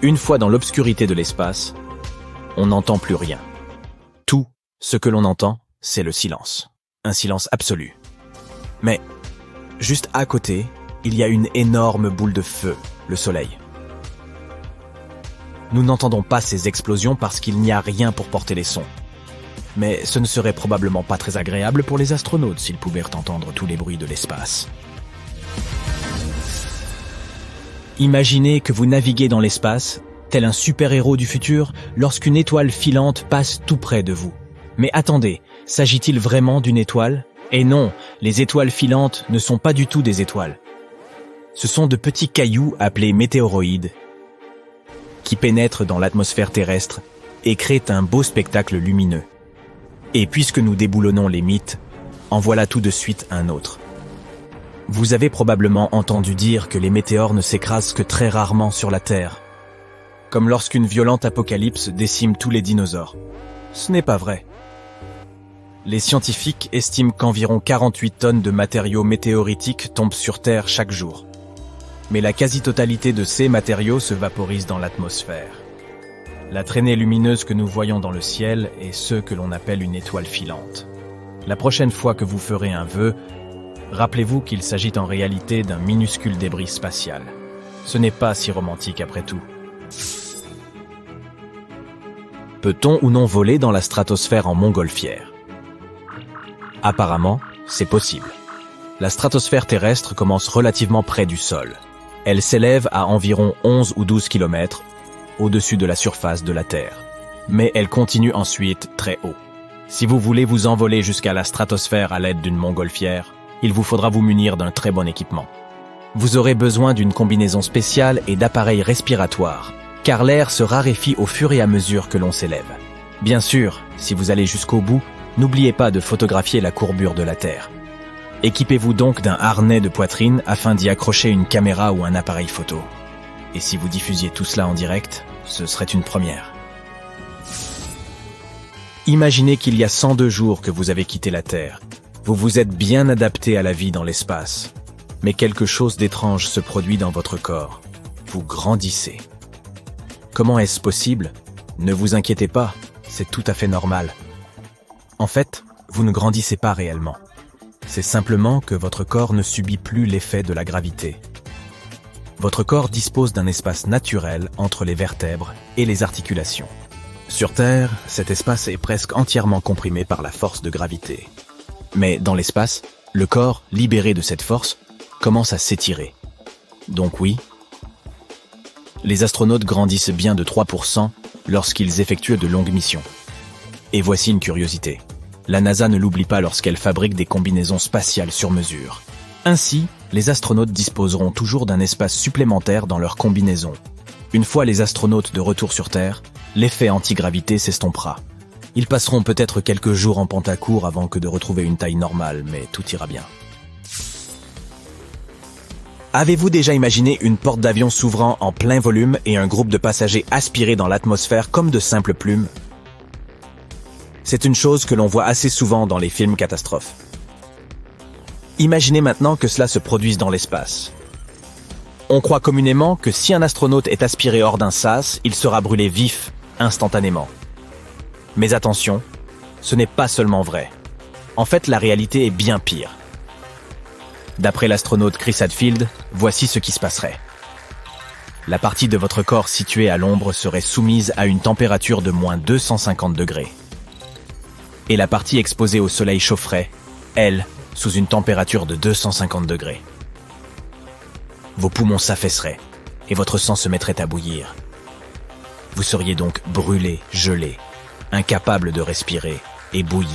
Une fois dans l'obscurité de l'espace, on n'entend plus rien. Tout ce que l'on entend, c'est le silence. Un silence absolu. Mais juste à côté, il y a une énorme boule de feu, le Soleil. Nous n'entendons pas ces explosions parce qu'il n'y a rien pour porter les sons. Mais ce ne serait probablement pas très agréable pour les astronautes s'ils pouvaient entendre tous les bruits de l'espace. Imaginez que vous naviguez dans l'espace, tel un super-héros du futur, lorsqu'une étoile filante passe tout près de vous. Mais attendez, s'agit-il vraiment d'une étoile ? Et non, les étoiles filantes ne sont pas du tout des étoiles. Ce sont de petits cailloux appelés météoroïdes qui pénètrent dans l'atmosphère terrestre et créent un beau spectacle lumineux. Et puisque nous déboulonnons les mythes, en voilà tout de suite un autre. Vous avez probablement entendu dire que les météores ne s'écrasent que très rarement sur la Terre, comme lorsqu'une violente apocalypse décime tous les dinosaures. Ce n'est pas vrai. Les scientifiques estiment qu'environ 48 tonnes de matériaux météoritiques tombent sur Terre chaque jour. Mais la quasi-totalité de ces matériaux se vaporise dans l'atmosphère. La traînée lumineuse que nous voyons dans le ciel est ce que l'on appelle une étoile filante. La prochaine fois que vous ferez un vœu, rappelez-vous qu'il s'agit en réalité d'un minuscule débris spatial. Ce n'est pas si romantique après tout. Peut-on ou non voler dans la stratosphère en montgolfière ? Apparemment, c'est possible. La stratosphère terrestre commence relativement près du sol. Elle s'élève à environ 11 ou 12 km au-dessus de la surface de la Terre. Mais elle continue ensuite très haut. Si vous voulez vous envoler jusqu'à la stratosphère à l'aide d'une montgolfière, il vous faudra vous munir d'un très bon équipement. Vous aurez besoin d'une combinaison spéciale et d'appareils respiratoires, car l'air se raréfie au fur et à mesure que l'on s'élève. Bien sûr, si vous allez jusqu'au bout, n'oubliez pas de photographier la courbure de la Terre. Équipez-vous donc d'un harnais de poitrine afin d'y accrocher une caméra ou un appareil photo. Et si vous diffusiez tout cela en direct, ce serait une première. Imaginez qu'il y a 102 jours que vous avez quitté la Terre. Vous vous êtes bien adapté à la vie dans l'espace. Mais quelque chose d'étrange se produit dans votre corps. Vous grandissez. Comment est-ce possible ? Ne vous inquiétez pas, c'est tout à fait normal. En fait, vous ne grandissez pas réellement. C'est simplement que votre corps ne subit plus l'effet de la gravité. Votre corps dispose d'un espace naturel entre les vertèbres et les articulations. Sur Terre, cet espace est presque entièrement comprimé par la force de gravité. Mais dans l'espace, le corps, libéré de cette force, commence à s'étirer. Donc oui, les astronautes grandissent bien de 3% lorsqu'ils effectuent de longues missions. Et voici une curiosité. La NASA ne l'oublie pas lorsqu'elle fabrique des combinaisons spatiales sur mesure. Ainsi, les astronautes disposeront toujours d'un espace supplémentaire dans leur combinaison. Une fois les astronautes de retour sur Terre, l'effet antigravité s'estompera. Ils passeront peut-être quelques jours en pentacourt avant que de retrouver une taille normale, mais tout ira bien. Avez-vous déjà imaginé une porte d'avion s'ouvrant en plein volume et un groupe de passagers aspirés dans l'atmosphère comme de simples plumes ? C'est une chose que l'on voit assez souvent dans les films catastrophes. Imaginez maintenant que cela se produise dans l'espace. On croit communément que si un astronaute est aspiré hors d'un sas, il sera brûlé vif, instantanément. Mais attention, ce n'est pas seulement vrai. En fait, la réalité est bien pire. D'après l'astronaute Chris Hadfield, voici ce qui se passerait. La partie de votre corps située à l'ombre serait soumise à une température de moins 250 degrés. Et la partie exposée au soleil chaufferait, elle, sous une température de 250 degrés. Vos poumons s'affaisseraient et votre sang se mettrait à bouillir. Vous seriez donc brûlé, gelé, incapable de respirer et bouilli.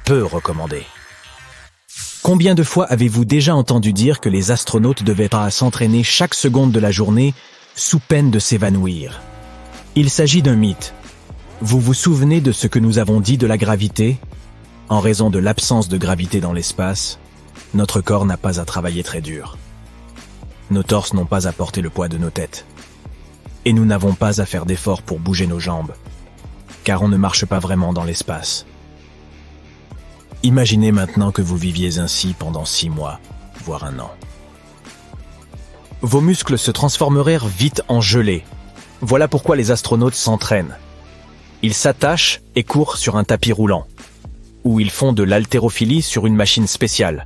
Peu recommandé. Combien de fois avez-vous déjà entendu dire que les astronautes devaient s'entraîner chaque seconde de la journée sous peine de s'évanouir? Il s'agit d'un mythe. Vous vous souvenez de ce que nous avons dit de la gravité? En raison de l'absence de gravité dans l'espace, notre corps n'a pas à travailler très dur. Nos torses n'ont pas à porter le poids de nos têtes. Et nous n'avons pas à faire d'efforts pour bouger nos jambes, car on ne marche pas vraiment dans l'espace. Imaginez maintenant que vous viviez ainsi pendant 6 mois, voire 1 an. Vos muscles se transformeraient vite en gelée. Voilà pourquoi les astronautes s'entraînent. Ils s'attachent et courent sur un tapis roulant, ou ils font de l'haltérophilie sur une machine spéciale.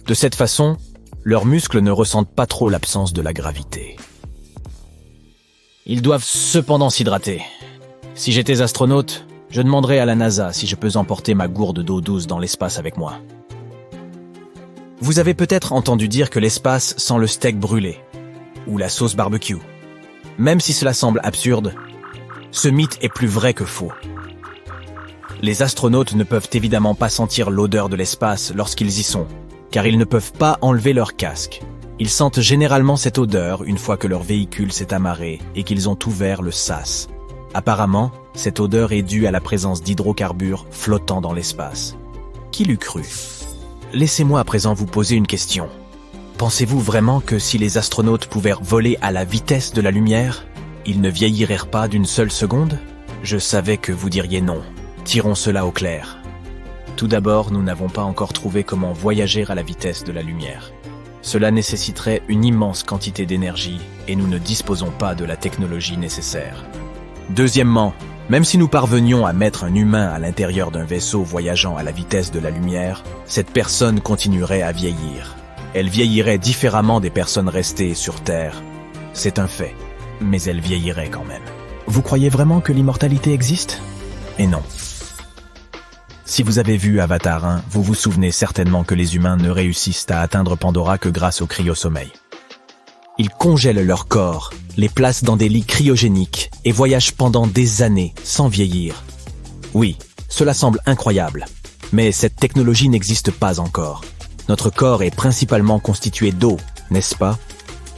De cette façon, leurs muscles ne ressentent pas trop l'absence de la gravité. Ils doivent cependant s'hydrater. Si j'étais astronaute, je demanderais à la NASA si je peux emporter ma gourde d'eau douce dans l'espace avec moi. Vous avez peut-être entendu dire que l'espace sent le steak brûlé, ou la sauce barbecue. Même si cela semble absurde, ce mythe est plus vrai que faux. Les astronautes ne peuvent évidemment pas sentir l'odeur de l'espace lorsqu'ils y sont, car ils ne peuvent pas enlever leur casque. Ils sentent généralement cette odeur une fois que leur véhicule s'est amarré et qu'ils ont ouvert le sas. Apparemment, cette odeur est due à la présence d'hydrocarbures flottant dans l'espace. Qui l'eût cru? Laissez-moi à présent vous poser une question. Pensez-vous vraiment que si les astronautes pouvaient voler à la vitesse de la lumière, ils ne vieilliraient pas d'une seule seconde? Je savais que vous diriez non. Tirons cela au clair. Tout d'abord, nous n'avons pas encore trouvé comment voyager à la vitesse de la lumière. Cela nécessiterait une immense quantité d'énergie et nous ne disposons pas de la technologie nécessaire. Deuxièmement, même si nous parvenions à mettre un humain à l'intérieur d'un vaisseau voyageant à la vitesse de la lumière, cette personne continuerait à vieillir. Elle vieillirait différemment des personnes restées sur Terre. C'est un fait, mais elle vieillirait quand même. Vous croyez vraiment que l'immortalité existe? Et non. Si vous avez vu Avatar 1, vous vous souvenez certainement que les humains ne réussissent à atteindre Pandora que grâce au cryosommeil. Ils congèlent leur corps, les placent dans des lits cryogéniques et voyagent pendant des années sans vieillir. Oui, cela semble incroyable, mais cette technologie n'existe pas encore. Notre corps est principalement constitué d'eau, n'est-ce pas?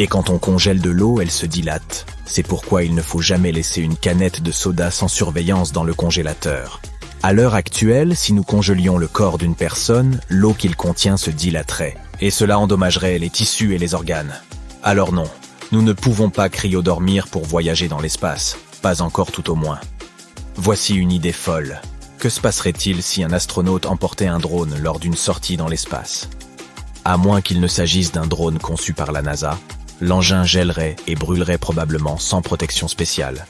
Et quand on congèle de l'eau, elle se dilate. C'est pourquoi il ne faut jamais laisser une canette de soda sans surveillance dans le congélateur. À l'heure actuelle, si nous congelions le corps d'une personne, l'eau qu'il contient se dilaterait, et cela endommagerait les tissus et les organes. Alors non, nous ne pouvons pas cryodormir pour voyager dans l'espace, pas encore tout au moins. Voici une idée folle. Que se passerait-il si un astronaute emportait un drone lors d'une sortie dans l'espace? À moins qu'il ne s'agisse d'un drone conçu par la NASA, l'engin gèlerait et brûlerait probablement sans protection spéciale.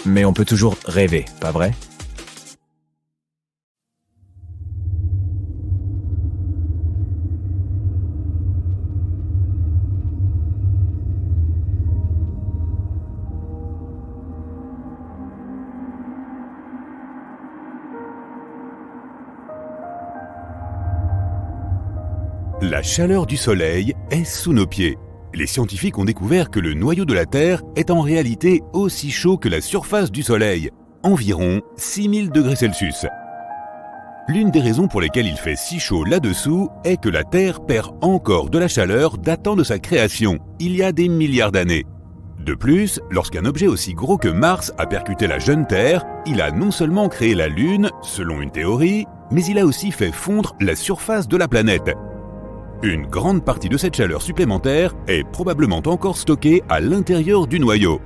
Mais on peut toujours rêver, pas vrai? La chaleur du Soleil est sous nos pieds. Les scientifiques ont découvert que le noyau de la Terre est en réalité aussi chaud que la surface du Soleil, environ 6000 degrés Celsius. L'une des raisons pour lesquelles il fait si chaud là-dessous est que la Terre perd encore de la chaleur datant de sa création, il y a des milliards d'années. De plus, lorsqu'un objet aussi gros que Mars a percuté la jeune Terre, il a non seulement créé la Lune, selon une théorie, mais il a aussi fait fondre la surface de la planète. Une grande partie de cette chaleur supplémentaire est probablement encore stockée à l'intérieur du noyau.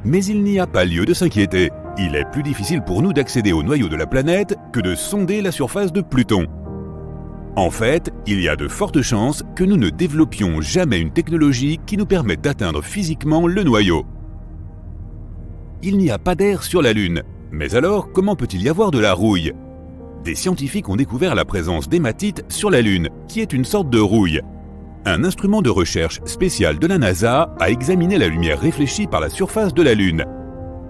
Mais il n'y a pas lieu de s'inquiéter. Il est plus difficile pour nous d'accéder au noyau de la planète que de sonder la surface de Pluton. En fait, il y a de fortes chances que nous ne développions jamais une technologie qui nous permette d'atteindre physiquement le noyau. Il n'y a pas d'air sur la Lune, mais alors comment peut-il y avoir de la rouille ? Des scientifiques ont découvert la présence d'hématite sur la Lune, qui est une sorte de rouille. Un instrument de recherche spécial de la NASA a examiné la lumière réfléchie par la surface de la Lune.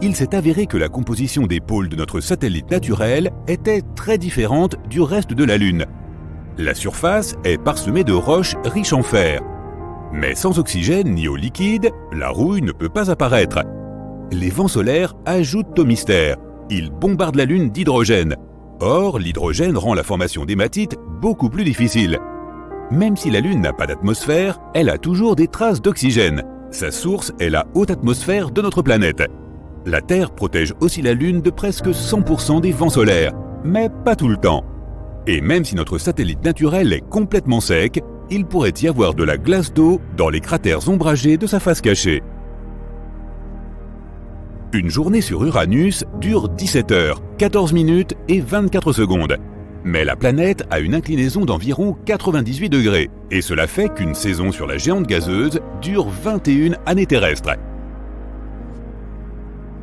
Il s'est avéré que la composition des pôles de notre satellite naturel était très différente du reste de la Lune. La surface est parsemée de roches riches en fer. Mais sans oxygène ni eau liquide, la rouille ne peut pas apparaître. Les vents solaires ajoutent au mystère. Ils bombardent la Lune d'hydrogène. Or, l'hydrogène rend la formation d'hématite beaucoup plus difficile. Même si la Lune n'a pas d'atmosphère, elle a toujours des traces d'oxygène. Sa source est la haute atmosphère de notre planète. La Terre protège aussi la Lune de presque 100% des vents solaires, mais pas tout le temps. Et même si notre satellite naturel est complètement sec, il pourrait y avoir de la glace d'eau dans les cratères ombragés de sa face cachée. Une journée sur Uranus dure 17 heures, 14 minutes et 24 secondes. Mais la planète a une inclinaison d'environ 98 degrés, et cela fait qu'une saison sur la géante gazeuse dure 21 années terrestres.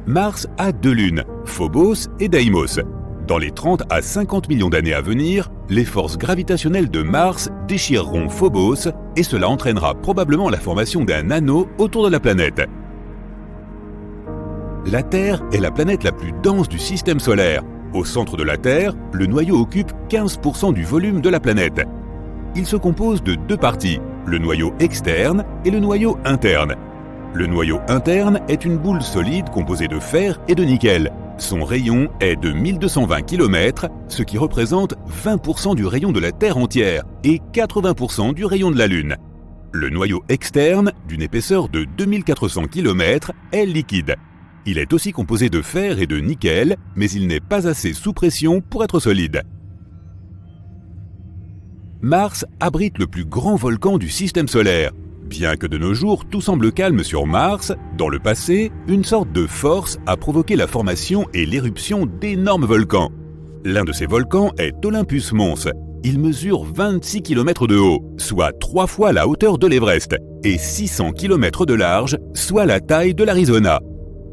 Mars a 2 lunes, Phobos et Deimos. Dans les 30 à 50 millions d'années à venir, les forces gravitationnelles de Mars déchireront Phobos et cela entraînera probablement la formation d'un anneau autour de la planète. La Terre est la planète la plus dense du système solaire. Au centre de la Terre, le noyau occupe 15% du volume de la planète. Il se compose de 2 parties, le noyau externe et le noyau interne. Le noyau interne est une boule solide composée de fer et de nickel. Son rayon est de 1220 km, ce qui représente 20% du rayon de la Terre entière et 80% du rayon de la Lune. Le noyau externe, d'une épaisseur de 2400 km, est liquide. Il est aussi composé de fer et de nickel, mais il n'est pas assez sous pression pour être solide. Mars abrite le plus grand volcan du système solaire. Bien que de nos jours tout semble calme sur Mars, dans le passé, une sorte de force a provoqué la formation et l'éruption d'énormes volcans. L'un de ces volcans est Olympus Mons. Il mesure 26 km de haut, soit 3 fois la hauteur de l'Everest, et 600 km de large, soit la taille de l'Arizona.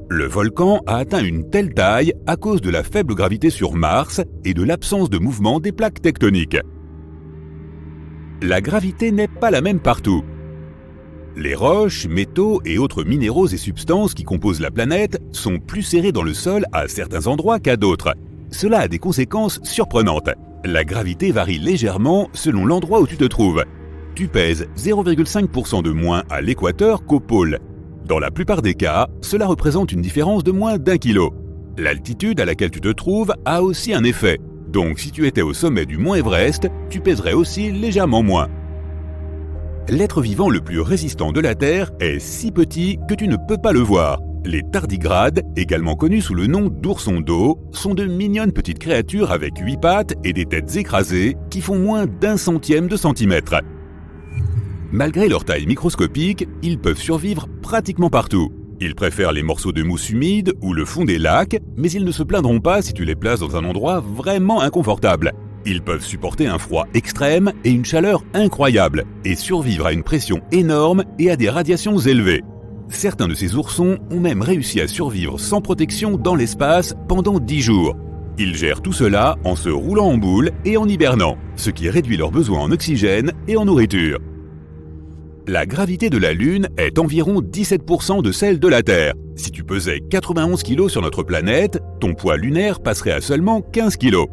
Le volcan a atteint une telle taille à cause de la faible gravité sur Mars et de l'absence de mouvement des plaques tectoniques. La gravité n'est pas la même partout. Les roches, métaux et autres minéraux et substances qui composent la planète sont plus serrés dans le sol à certains endroits qu'à d'autres. Cela a des conséquences surprenantes. La gravité varie légèrement selon l'endroit où tu te trouves. Tu pèses 0,5% de moins à l'équateur qu'au pôle. Dans la plupart des cas, cela représente une différence de moins d'1 kilo. L'altitude à laquelle tu te trouves a aussi un effet. Donc si tu étais au sommet du mont Everest, tu pèserais aussi légèrement moins. L'être vivant le plus résistant de la Terre est si petit que tu ne peux pas le voir. Les tardigrades, également connus sous le nom d'oursons d'eau, sont de mignonnes petites créatures avec 8 pattes et des têtes écrasées qui font moins d'1 centième de centimètre. Malgré leur taille microscopique, ils peuvent survivre pratiquement partout. Ils préfèrent les morceaux de mousse humide ou le fond des lacs, mais ils ne se plaindront pas si tu les places dans un endroit vraiment inconfortable. Ils peuvent supporter un froid extrême et une chaleur incroyable, et survivre à une pression énorme et à des radiations élevées. Certains de ces oursons ont même réussi à survivre sans protection dans l'espace pendant 10 jours. Ils gèrent tout cela en se roulant en boule et en hibernant, ce qui réduit leurs besoins en oxygène et en nourriture. La gravité de la Lune est environ 17% de celle de la Terre. Si tu pesais 91 kg sur notre planète, ton poids lunaire passerait à seulement 15 kg.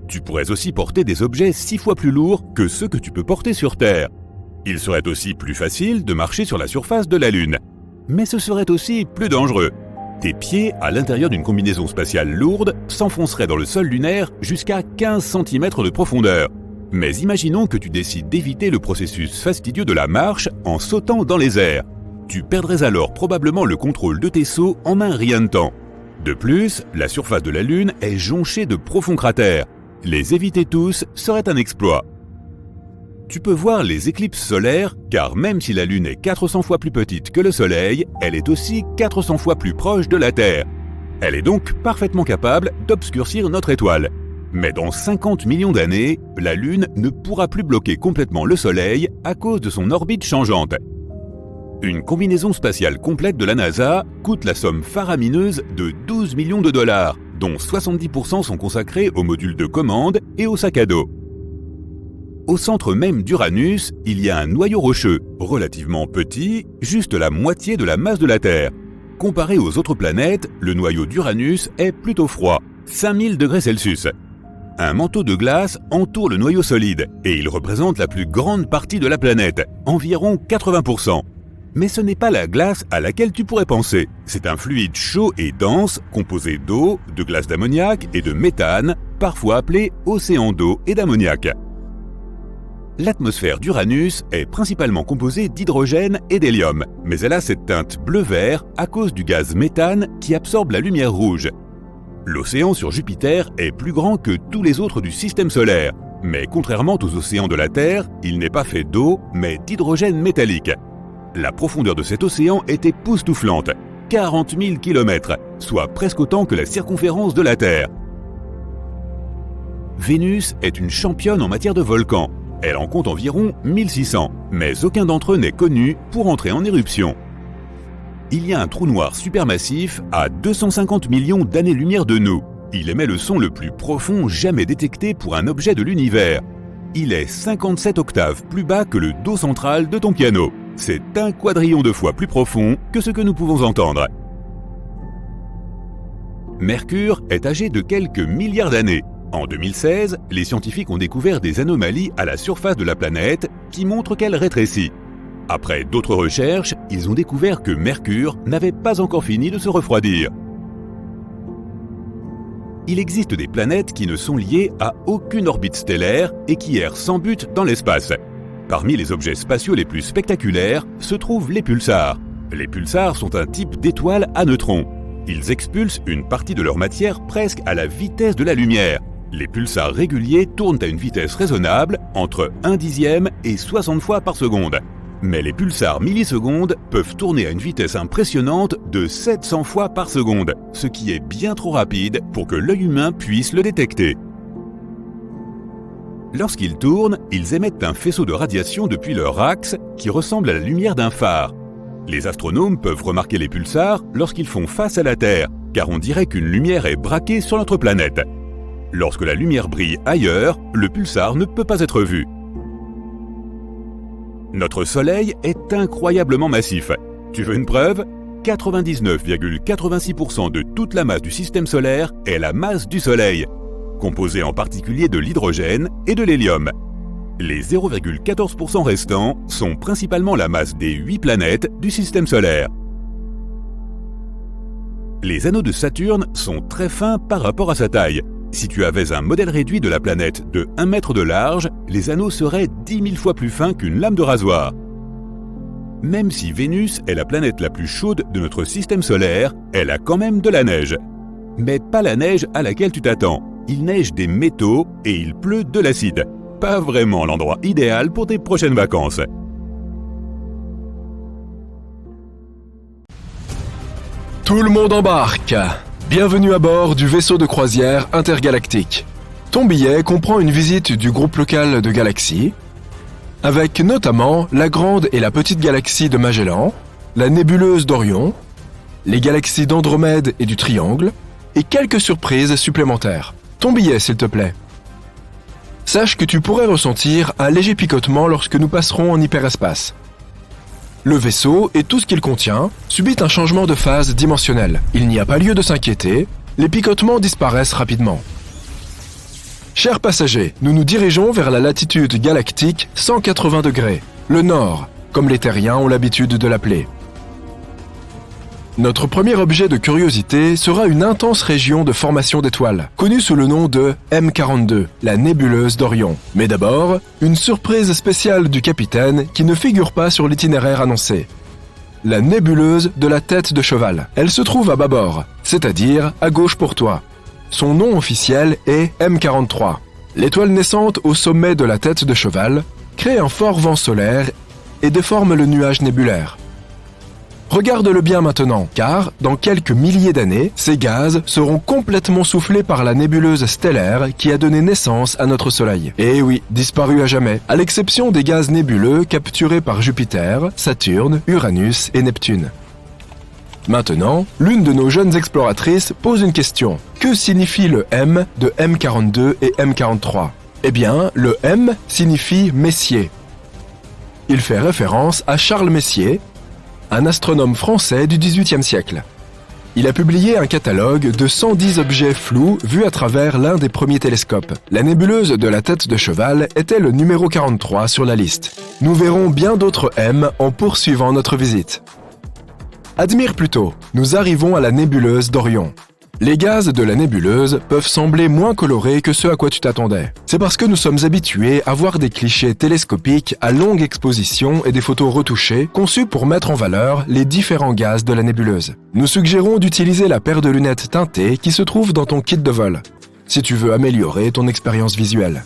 Tu pourrais aussi porter des objets 6 fois plus lourds que ceux que tu peux porter sur Terre. Il serait aussi plus facile de marcher sur la surface de la Lune. Mais ce serait aussi plus dangereux. Tes pieds, à l'intérieur d'une combinaison spatiale lourde, s'enfonceraient dans le sol lunaire jusqu'à 15 cm de profondeur. Mais imaginons que tu décides d'éviter le processus fastidieux de la marche en sautant dans les airs. Tu perdrais alors probablement le contrôle de tes sauts en un rien de temps. De plus, la surface de la Lune est jonchée de profonds cratères. Les éviter tous serait un exploit. Tu peux voir les éclipses solaires, car même si la Lune est 400 fois plus petite que le Soleil, elle est aussi 400 fois plus proche de la Terre. Elle est donc parfaitement capable d'obscurcir notre étoile. Mais dans 50 millions d'années, la Lune ne pourra plus bloquer complètement le Soleil à cause de son orbite changeante. Une combinaison spatiale complète de la NASA coûte la somme faramineuse de 12 millions de dollars, dont 70% sont consacrés aux modules de commande et aux sacs à dos. Au centre même d'Uranus, il y a un noyau rocheux, relativement petit, juste la moitié de la masse de la Terre. Comparé aux autres planètes, le noyau d'Uranus est plutôt froid, 5000 degrés Celsius. Un manteau de glace entoure le noyau solide et il représente la plus grande partie de la planète, environ 80%. Mais ce n'est pas la glace à laquelle tu pourrais penser. C'est un fluide chaud et dense composé d'eau, de glace d'ammoniac et de méthane, parfois appelé océan d'eau et d'ammoniac. L'atmosphère d'Uranus est principalement composée d'hydrogène et d'hélium, mais elle a cette teinte bleu-vert à cause du gaz méthane qui absorbe la lumière rouge. L'océan sur Jupiter est plus grand que tous les autres du système solaire, mais contrairement aux océans de la Terre, il n'est pas fait d'eau, mais d'hydrogène métallique. La profondeur de cet océan est époustouflante, 40 000 km, soit presque autant que la circonférence de la Terre. Vénus est une championne en matière de volcans. Elle en compte environ 1600, mais aucun d'entre eux n'est connu pour entrer en éruption. Il y a un trou noir supermassif à 250 millions d'années-lumière de nous. Il émet le son le plus profond jamais détecté pour un objet de l'univers. Il est 57 octaves plus bas que le Do central de ton piano. C'est un quadrillion de fois plus profond que ce que nous pouvons entendre. Mercure est âgé de quelques milliards d'années. En 2016, les scientifiques ont découvert des anomalies à la surface de la planète qui montrent qu'elle rétrécit. Après d'autres recherches, ils ont découvert que Mercure n'avait pas encore fini de se refroidir. Il existe des planètes qui ne sont liées à aucune orbite stellaire et qui errent sans but dans l'espace. Parmi les objets spatiaux les plus spectaculaires se trouvent les pulsars. Les pulsars sont un type d'étoiles à neutrons. Ils expulsent une partie de leur matière presque à la vitesse de la lumière. Les pulsars réguliers tournent à une vitesse raisonnable, entre 1/10 et 60 fois par seconde. Mais les pulsars millisecondes peuvent tourner à une vitesse impressionnante de 700 fois par seconde, ce qui est bien trop rapide pour que l'œil humain puisse le détecter. Lorsqu'ils tournent, ils émettent un faisceau de radiation depuis leur axe qui ressemble à la lumière d'un phare. Les astronomes peuvent remarquer les pulsars lorsqu'ils font face à la Terre, car on dirait qu'une lumière est braquée sur notre planète. Lorsque la lumière brille ailleurs, le pulsar ne peut pas être vu. Notre Soleil est incroyablement massif. Tu veux une preuve ? 99,86% de toute la masse du système solaire est la masse du Soleil, composée en particulier de l'hydrogène et de l'hélium. Les 0,14% restants sont principalement la masse des 8 planètes du système solaire. Les anneaux de Saturne sont très fins par rapport à sa taille. Si tu avais un modèle réduit de la planète de 1 mètre de large, les anneaux seraient 10 000 fois plus fins qu'une lame de rasoir. Même si Vénus est la planète la plus chaude de notre système solaire, elle a quand même de la neige. Mais pas la neige à laquelle tu t'attends. Il neige des métaux et il pleut de l'acide. Pas vraiment l'endroit idéal pour tes prochaines vacances. Tout le monde embarque! Bienvenue à bord du vaisseau de croisière intergalactique. Ton billet comprend une visite du groupe local de galaxies, avec notamment la grande et la petite galaxie de Magellan, la nébuleuse d'Orion, les galaxies d'Andromède et du Triangle, et quelques surprises supplémentaires. Ton billet, s'il te plaît. Sache que tu pourrais ressentir un léger picotement lorsque nous passerons en hyperespace. Le vaisseau et tout ce qu'il contient subit un changement de phase dimensionnelle. Il n'y a pas lieu de s'inquiéter, les picotements disparaissent rapidement. Chers passagers, nous nous dirigeons vers la latitude galactique 180 degrés, le nord, comme les terriens ont l'habitude de l'appeler. Notre premier objet de curiosité sera une intense région de formation d'étoiles, connue sous le nom de M42, la nébuleuse d'Orion. Mais d'abord, une surprise spéciale du capitaine qui ne figure pas sur l'itinéraire annoncé. La nébuleuse de la tête de cheval. Elle se trouve à bâbord, c'est-à-dire à gauche pour toi. Son nom officiel est M43. L'étoile naissante au sommet de la tête de cheval crée un fort vent solaire et déforme le nuage nébulaire. Regarde-le bien maintenant, car dans quelques milliers d'années, ces gaz seront complètement soufflés par la nébuleuse stellaire qui a donné naissance à notre Soleil. Et oui, disparu à jamais, à l'exception des gaz nébuleux capturés par Jupiter, Saturne, Uranus et Neptune. Maintenant, l'une de nos jeunes exploratrices pose une question. Que signifie le M de M42 et M43 ? Eh bien, le M signifie Messier. Il fait référence à Charles Messier, un astronome français du XVIIIe siècle. Il a publié un catalogue de 110 objets flous vus à travers l'un des premiers télescopes. La nébuleuse de la tête de cheval était le numéro 43 sur la liste. Nous verrons bien d'autres M en poursuivant notre visite. Admire plutôt, nous arrivons à la nébuleuse d'Orion. Les gaz de la nébuleuse peuvent sembler moins colorés que ce à quoi tu t'attendais. C'est parce que nous sommes habitués à voir des clichés télescopiques à longue exposition et des photos retouchées conçues pour mettre en valeur les différents gaz de la nébuleuse. Nous suggérons d'utiliser la paire de lunettes teintées qui se trouve dans ton kit de vol, si tu veux améliorer ton expérience visuelle.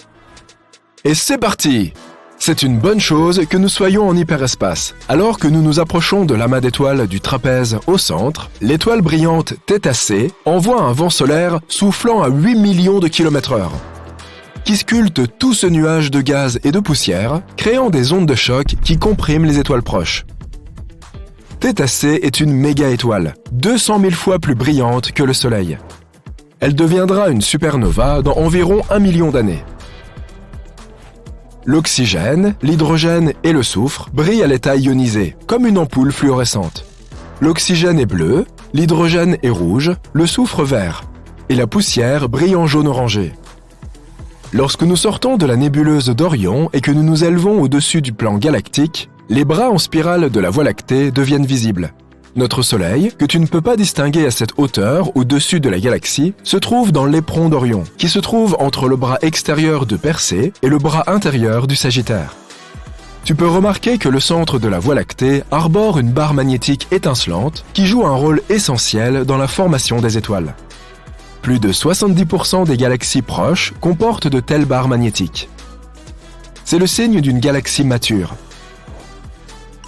Et c'est parti! C'est une bonne chose que nous soyons en hyperespace. Alors que nous nous approchons de l'amas d'étoiles du trapèze au centre, l'étoile brillante Θ C envoie un vent solaire soufflant à 8 millions de km/h, qui sculpte tout ce nuage de gaz et de poussière, créant des ondes de choc qui compriment les étoiles proches. Θ C est une méga-étoile, 200 000 fois plus brillante que le Soleil. Elle deviendra une supernova dans environ 1 million d'années. L'oxygène, l'hydrogène et le soufre brillent à l'état ionisé, comme une ampoule fluorescente. L'oxygène est bleu, l'hydrogène est rouge, le soufre vert, et la poussière brille en jaune orangé. Lorsque nous sortons de la nébuleuse d'Orion et que nous nous élevons au-dessus du plan galactique, les bras en spirale de la Voie lactée deviennent visibles. Notre Soleil, que tu ne peux pas distinguer à cette hauteur au-dessus de la galaxie, se trouve dans l'éperon d'Orion, qui se trouve entre le bras extérieur de Persée et le bras intérieur du Sagittaire. Tu peux remarquer que le centre de la Voie lactée arbore une barre magnétique étincelante qui joue un rôle essentiel dans la formation des étoiles. Plus de 70% des galaxies proches comportent de telles barres magnétiques. C'est le signe d'une galaxie mature.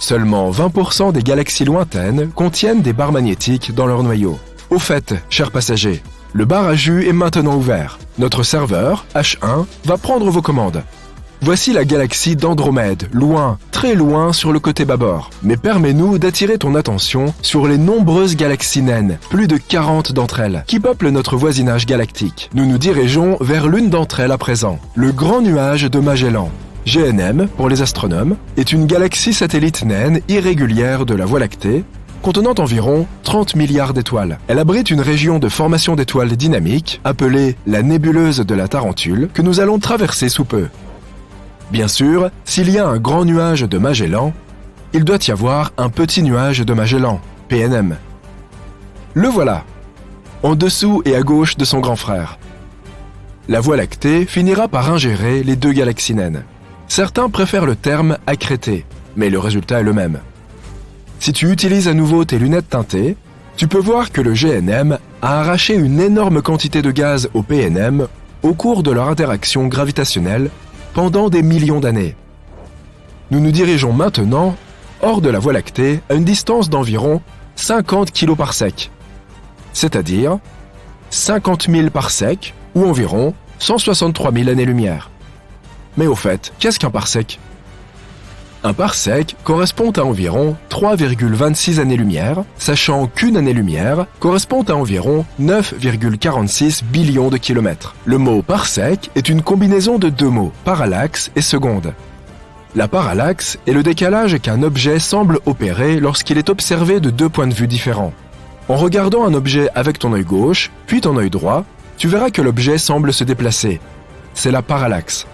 Seulement 20% des galaxies lointaines contiennent des barres magnétiques dans leur noyau. Au fait, chers passagers, le bar à jus est maintenant ouvert. Notre serveur, H1, va prendre vos commandes. Voici la galaxie d'Andromède, loin, très loin sur le côté bâbord. Mais permets-nous d'attirer ton attention sur les nombreuses galaxies naines, plus de 40 d'entre elles, qui peuplent notre voisinage galactique. Nous nous dirigeons vers l'une d'entre elles à présent, le Grand Nuage de Magellan. GNM, pour les astronomes, est une galaxie satellite naine irrégulière de la Voie lactée, contenant environ 30 milliards d'étoiles. Elle abrite une région de formation d'étoiles dynamiques, appelée la nébuleuse de la Tarentule, que nous allons traverser sous peu. Bien sûr, s'il y a un grand nuage de Magellan, il doit y avoir un petit nuage de Magellan, PNM. Le voilà, en dessous et à gauche de son grand frère. La Voie lactée finira par ingérer les deux galaxies naines. Certains préfèrent le terme accrété, mais le résultat est le même. Si tu utilises à nouveau tes lunettes teintées, tu peux voir que le GNM a arraché une énorme quantité de gaz au PNM au cours de leur interaction gravitationnelle pendant des millions d'années. Nous nous dirigeons maintenant hors de la Voie lactée à une distance d'environ 50 km/s, c'est-à-dire 50 000 parsecs ou environ 163 000 années-lumière. Mais au fait, qu'est-ce qu'un parsec ? Un parsec correspond à environ 3,26 années-lumière, sachant qu'une année-lumière correspond à environ 9,46 billions de kilomètres. Le mot parsec est une combinaison de deux mots, parallaxe et seconde. La parallaxe est le décalage qu'un objet semble opérer lorsqu'il est observé de deux points de vue différents. En regardant un objet avec ton œil gauche, puis ton œil droit, tu verras que l'objet semble se déplacer. C'est la parallaxe.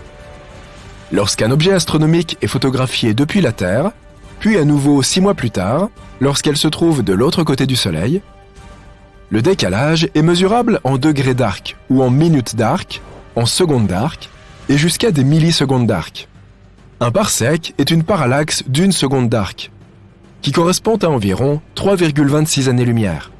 Lorsqu'un objet astronomique est photographié depuis la Terre, puis à nouveau 6 mois plus tard, lorsqu'elle se trouve de l'autre côté du Soleil, le décalage est mesurable en degrés d'arc ou en minutes d'arc, en secondes d'arc et jusqu'à des millisecondes d'arc. Un parsec est une parallaxe d'une seconde d'arc, qui correspond à environ 3,26 années-lumière.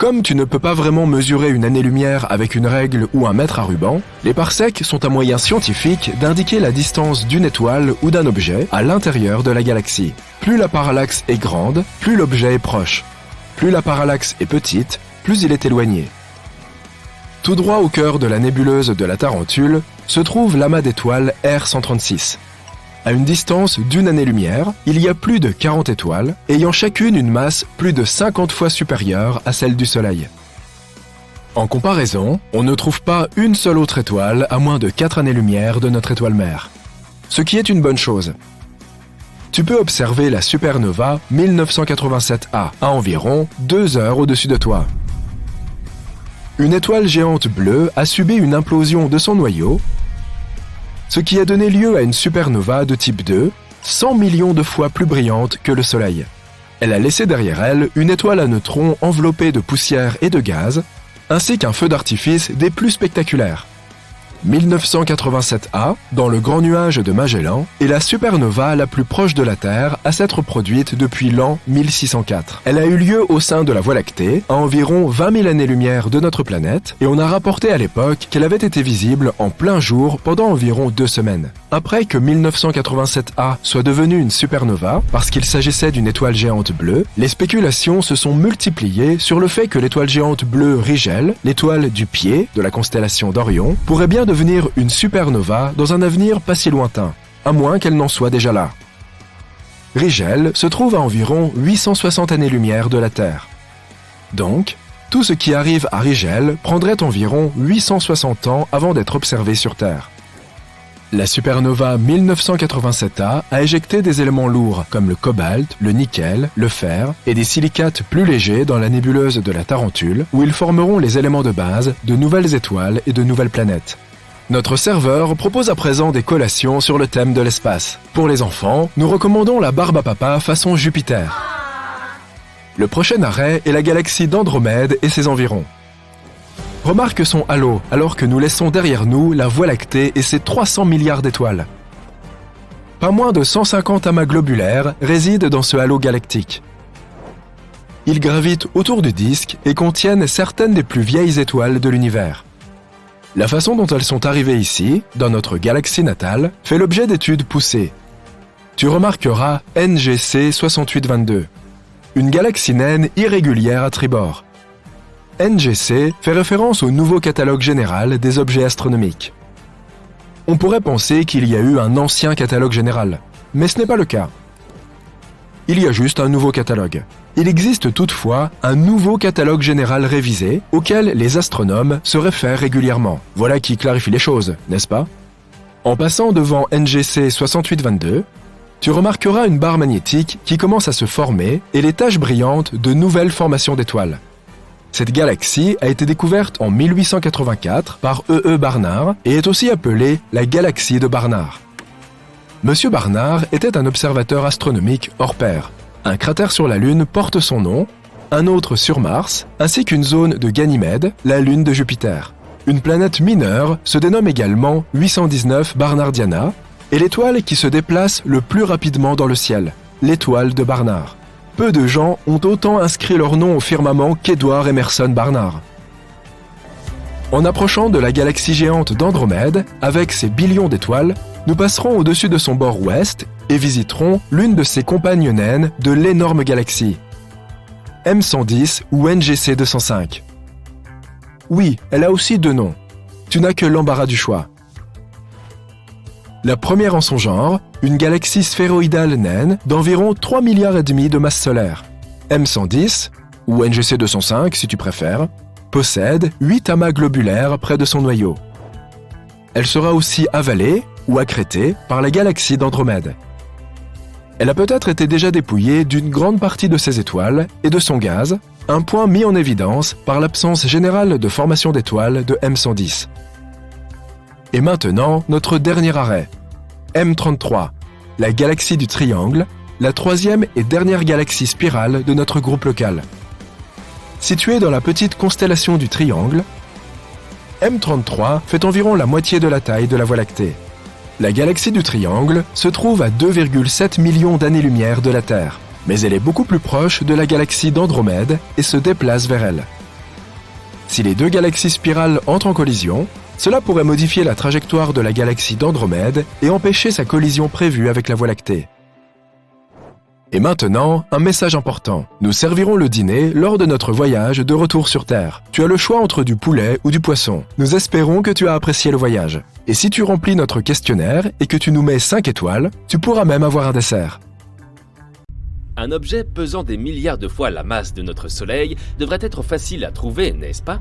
Comme tu ne peux pas vraiment mesurer une année-lumière avec une règle ou un mètre à ruban, les parsecs sont un moyen scientifique d'indiquer la distance d'une étoile ou d'un objet à l'intérieur de la galaxie. Plus la parallaxe est grande, plus l'objet est proche. Plus la parallaxe est petite, plus il est éloigné. Tout droit au cœur de la nébuleuse de la Tarentule se trouve l'amas d'étoiles R136. À une distance d'une année-lumière, il y a plus de 40 étoiles, ayant chacune une masse plus de 50 fois supérieure à celle du Soleil. En comparaison, on ne trouve pas une seule autre étoile à moins de 4 années-lumière de notre étoile mère. Ce qui est une bonne chose. Tu peux observer la supernova 1987A à environ 2 heures au-dessus de toi. Une étoile géante bleue a subi une implosion de son noyau, ce qui a donné lieu à une supernova de type 2, 100 millions de fois plus brillante que le Soleil. Elle a laissé derrière elle une étoile à neutrons enveloppée de poussière et de gaz, ainsi qu'un feu d'artifice des plus spectaculaires. 1987A, dans le Grand Nuage de Magellan, est la supernova la plus proche de la Terre à s'être produite depuis l'an 1604. Elle a eu lieu au sein de la Voie lactée, à environ 20 000 années-lumière de notre planète, et on a rapporté à l'époque qu'elle avait été visible en plein jour pendant environ 2 semaines. Après que 1987A soit devenue une supernova, parce qu'il s'agissait d'une étoile géante bleue, les spéculations se sont multipliées sur le fait que l'étoile géante bleue Rigel, l'étoile du pied de la constellation d'Orion, pourrait bien devenir une supernova dans un avenir pas si lointain, à moins qu'elle n'en soit déjà là. Rigel se trouve à environ 860 années-lumière de la Terre. Donc, tout ce qui arrive à Rigel prendrait environ 860 ans avant d'être observé sur Terre. La supernova 1987A a éjecté des éléments lourds comme le cobalt, le nickel, le fer et des silicates plus légers dans la nébuleuse de la Tarentule où ils formeront les éléments de base de nouvelles étoiles et de nouvelles planètes. Notre serveur propose à présent des collations sur le thème de l'espace. Pour les enfants, nous recommandons la barbe à papa façon Jupiter. Le prochain arrêt est la galaxie d'Andromède et ses environs. Remarque son halo, alors que nous laissons derrière nous la Voie lactée et ses 300 milliards d'étoiles. Pas moins de 150 amas globulaires résident dans ce halo galactique. Ils gravitent autour du disque et contiennent certaines des plus vieilles étoiles de l'univers. La façon dont elles sont arrivées ici, dans notre galaxie natale, fait l'objet d'études poussées. Tu remarqueras NGC 6822, une galaxie naine irrégulière à tribord. NGC fait référence au nouveau catalogue général des objets astronomiques. On pourrait penser qu'il y a eu un ancien catalogue général, mais ce n'est pas le cas. Il y a juste un nouveau catalogue. Il existe toutefois un nouveau catalogue général révisé auquel les astronomes se réfèrent régulièrement. Voilà qui clarifie les choses, n'est-ce pas? En passant devant NGC 6822, tu remarqueras une barre magnétique qui commence à se former et les taches brillantes de nouvelles formations d'étoiles. Cette galaxie a été découverte en 1884 par E.E. Barnard et est aussi appelée la galaxie de Barnard. Monsieur Barnard était un observateur astronomique hors pair. Un cratère sur la Lune porte son nom, un autre sur Mars, ainsi qu'une zone de Ganymède, la lune de Jupiter. Une planète mineure se dénomme également 819 Barnardiana, et l'étoile qui se déplace le plus rapidement dans le ciel, l'étoile de Barnard. Peu de gens ont autant inscrit leur nom au firmament qu'Edward Emerson Barnard. En approchant de la galaxie géante d'Andromède, avec ses billions d'étoiles, nous passerons au-dessus de son bord ouest et visiterons l'une de ses compagnes naines de l'énorme galaxie, M110 ou NGC 205. Oui, elle a aussi 2 noms. Tu n'as que l'embarras du choix. La première en son genre, une galaxie sphéroïdale naine d'environ 3,5 milliards de masse solaire. M110, ou NGC 205 si tu préfères, possède 8 amas globulaires près de son noyau. Elle sera aussi avalée ou accrétée par la galaxie d'Andromède. Elle a peut-être été déjà dépouillée d'une grande partie de ses étoiles et de son gaz, un point mis en évidence par l'absence générale de formation d'étoiles de M110. Et maintenant, notre dernier arrêt, M33, la galaxie du Triangle, la 3e et dernière galaxie spirale de notre groupe local. Située dans la petite constellation du Triangle, M33 fait environ la moitié de la taille de la Voie lactée. La galaxie du Triangle se trouve à 2,7 millions d'années-lumière de la Terre, mais elle est beaucoup plus proche de la galaxie d'Andromède et se déplace vers elle. Si les deux galaxies spirales entrent en collision, cela pourrait modifier la trajectoire de la galaxie d'Andromède et empêcher sa collision prévue avec la Voie lactée. Et maintenant, un message important. Nous servirons le dîner lors de notre voyage de retour sur Terre. Tu as le choix entre du poulet ou du poisson. Nous espérons que tu as apprécié le voyage. Et si tu remplis notre questionnaire et que tu nous mets 5 étoiles, tu pourras même avoir un dessert. Un objet pesant des milliards de fois la masse de notre Soleil devrait être facile à trouver, n'est-ce pas?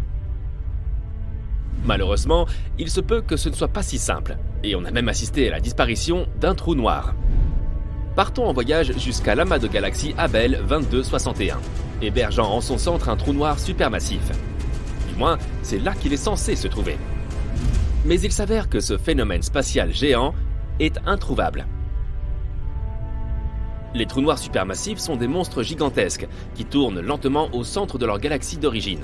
Malheureusement, il se peut que ce ne soit pas si simple, et on a même assisté à la disparition d'un trou noir. Partons en voyage jusqu'à l'amas de galaxies Abell 2261, hébergeant en son centre un trou noir supermassif. Du moins, c'est là qu'il est censé se trouver. Mais il s'avère que ce phénomène spatial géant est introuvable. Les trous noirs supermassifs sont des monstres gigantesques qui tournent lentement au centre de leur galaxie d'origine.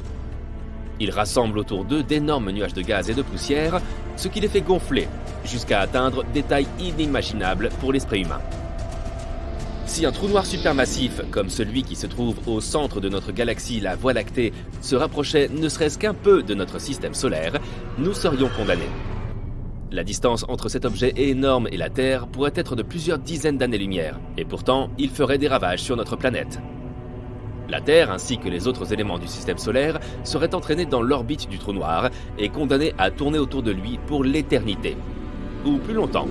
Ils rassemblent autour d'eux d'énormes nuages de gaz et de poussière, ce qui les fait gonfler jusqu'à atteindre des tailles inimaginables pour l'esprit humain. Si un trou noir supermassif, comme celui qui se trouve au centre de notre galaxie, la Voie lactée, se rapprochait ne serait-ce qu'un peu de notre système solaire, nous serions condamnés. La distance entre cet objet énorme et la Terre pourrait être de plusieurs dizaines d'années-lumière, et pourtant, il ferait des ravages sur notre planète. La Terre, ainsi que les autres éléments du système solaire, seraient entraînés dans l'orbite du trou noir et condamnés à tourner autour de lui pour l'éternité, ou plus longtemps.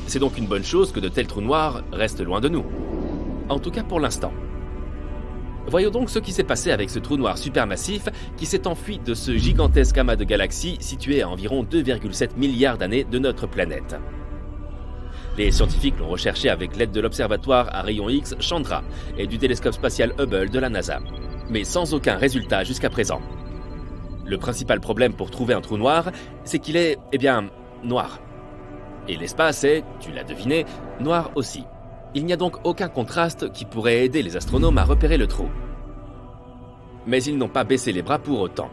C'est donc une bonne chose que de tels trous noirs restent loin de nous. En tout cas pour l'instant. Voyons donc ce qui s'est passé avec ce trou noir supermassif qui s'est enfui de ce gigantesque amas de galaxies situé à environ 2,7 milliards d'années de notre planète. Les scientifiques l'ont recherché avec l'aide de l'observatoire à rayons X Chandra et du télescope spatial Hubble de la NASA, mais sans aucun résultat jusqu'à présent. Le principal problème pour trouver un trou noir, c'est qu'il est, noir. Et l'espace est, tu l'as deviné, noir aussi. Il n'y a donc aucun contraste qui pourrait aider les astronomes à repérer le trou. Mais ils n'ont pas baissé les bras pour autant.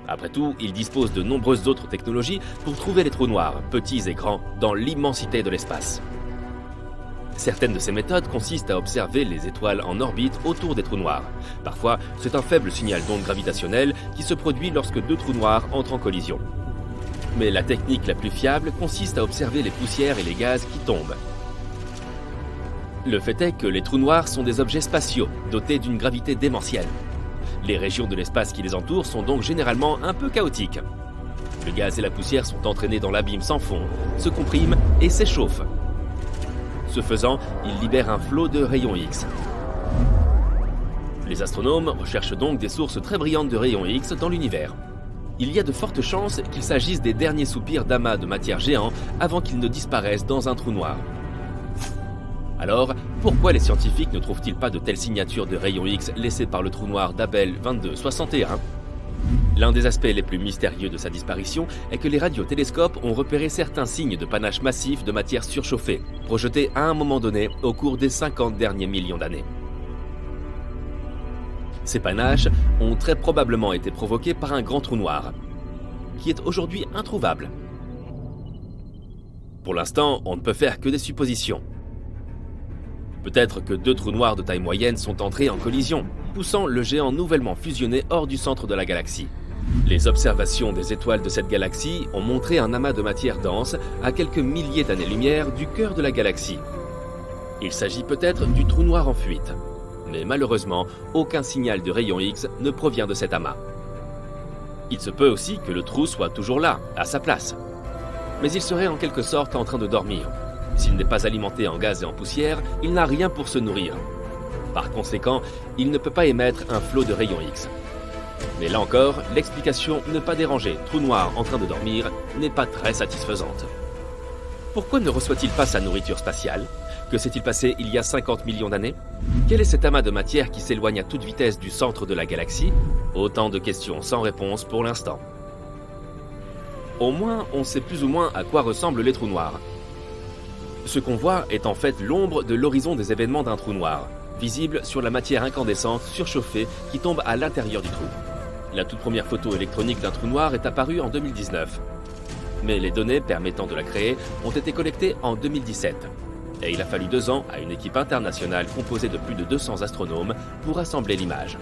Après tout, ils disposent de nombreuses autres technologies pour trouver les trous noirs, petits et grands, dans l'immensité de l'espace. Certaines de ces méthodes consistent à observer les étoiles en orbite autour des trous noirs. Parfois, c'est un faible signal d'onde gravitationnelle qui se produit lorsque deux trous noirs entrent en collision. Mais la technique la plus fiable consiste à observer les poussières et les gaz qui tombent. Le fait est que les trous noirs sont des objets spatiaux, dotés d'une gravité démentielle. Les régions de l'espace qui les entourent sont donc généralement un peu chaotiques. Le gaz et la poussière sont entraînés dans l'abîme sans fond, se compriment et s'échauffent. Ce faisant, ils libèrent un flot de rayons X. Les astronomes recherchent donc des sources très brillantes de rayons X dans l'univers. Il y a de fortes chances qu'il s'agisse des derniers soupirs d'amas de matière géants avant qu'ils ne disparaissent dans un trou noir. Alors, pourquoi les scientifiques ne trouvent-ils pas de telles signatures de rayons X laissées par le trou noir d'Abell 2261 ? L'un des aspects les plus mystérieux de sa disparition est que les radiotélescopes ont repéré certains signes de panache massif de matière surchauffée, projetés à un moment donné au cours des 50 derniers millions d'années. Ces panaches ont très probablement été provoqués par un grand trou noir, qui est aujourd'hui introuvable. Pour l'instant, on ne peut faire que des suppositions. Peut-être que deux trous noirs de taille moyenne sont entrés en collision, poussant le géant nouvellement fusionné hors du centre de la galaxie. Les observations des étoiles de cette galaxie ont montré un amas de matière dense à quelques milliers d'années-lumière du cœur de la galaxie. Il s'agit peut-être du trou noir en fuite. Mais malheureusement, aucun signal de rayons X ne provient de cet amas. Il se peut aussi que le trou soit toujours là, à sa place. Mais il serait en quelque sorte en train de dormir. S'il n'est pas alimenté en gaz et en poussière, il n'a rien pour se nourrir. Par conséquent, il ne peut pas émettre un flot de rayons X. Mais là encore, l'explication ne pas déranger trou noir en train de dormir n'est pas très satisfaisante. Pourquoi ne reçoit-il pas sa nourriture spatiale ? Que s'est-il passé il y a 50 millions d'années ? Quel est cet amas de matière qui s'éloigne à toute vitesse du centre de la galaxie ? Autant de questions sans réponse pour l'instant. Au moins, on sait plus ou moins à quoi ressemblent les trous noirs. Ce qu'on voit est en fait l'ombre de l'horizon des événements d'un trou noir, visible sur la matière incandescente surchauffée qui tombe à l'intérieur du trou. La toute première photo électronique d'un trou noir est apparue en 2019. Mais les données permettant de la créer ont été collectées en 2017. Et il a fallu 2 ans à une équipe internationale composée de plus de 200 astronomes pour assembler l'image.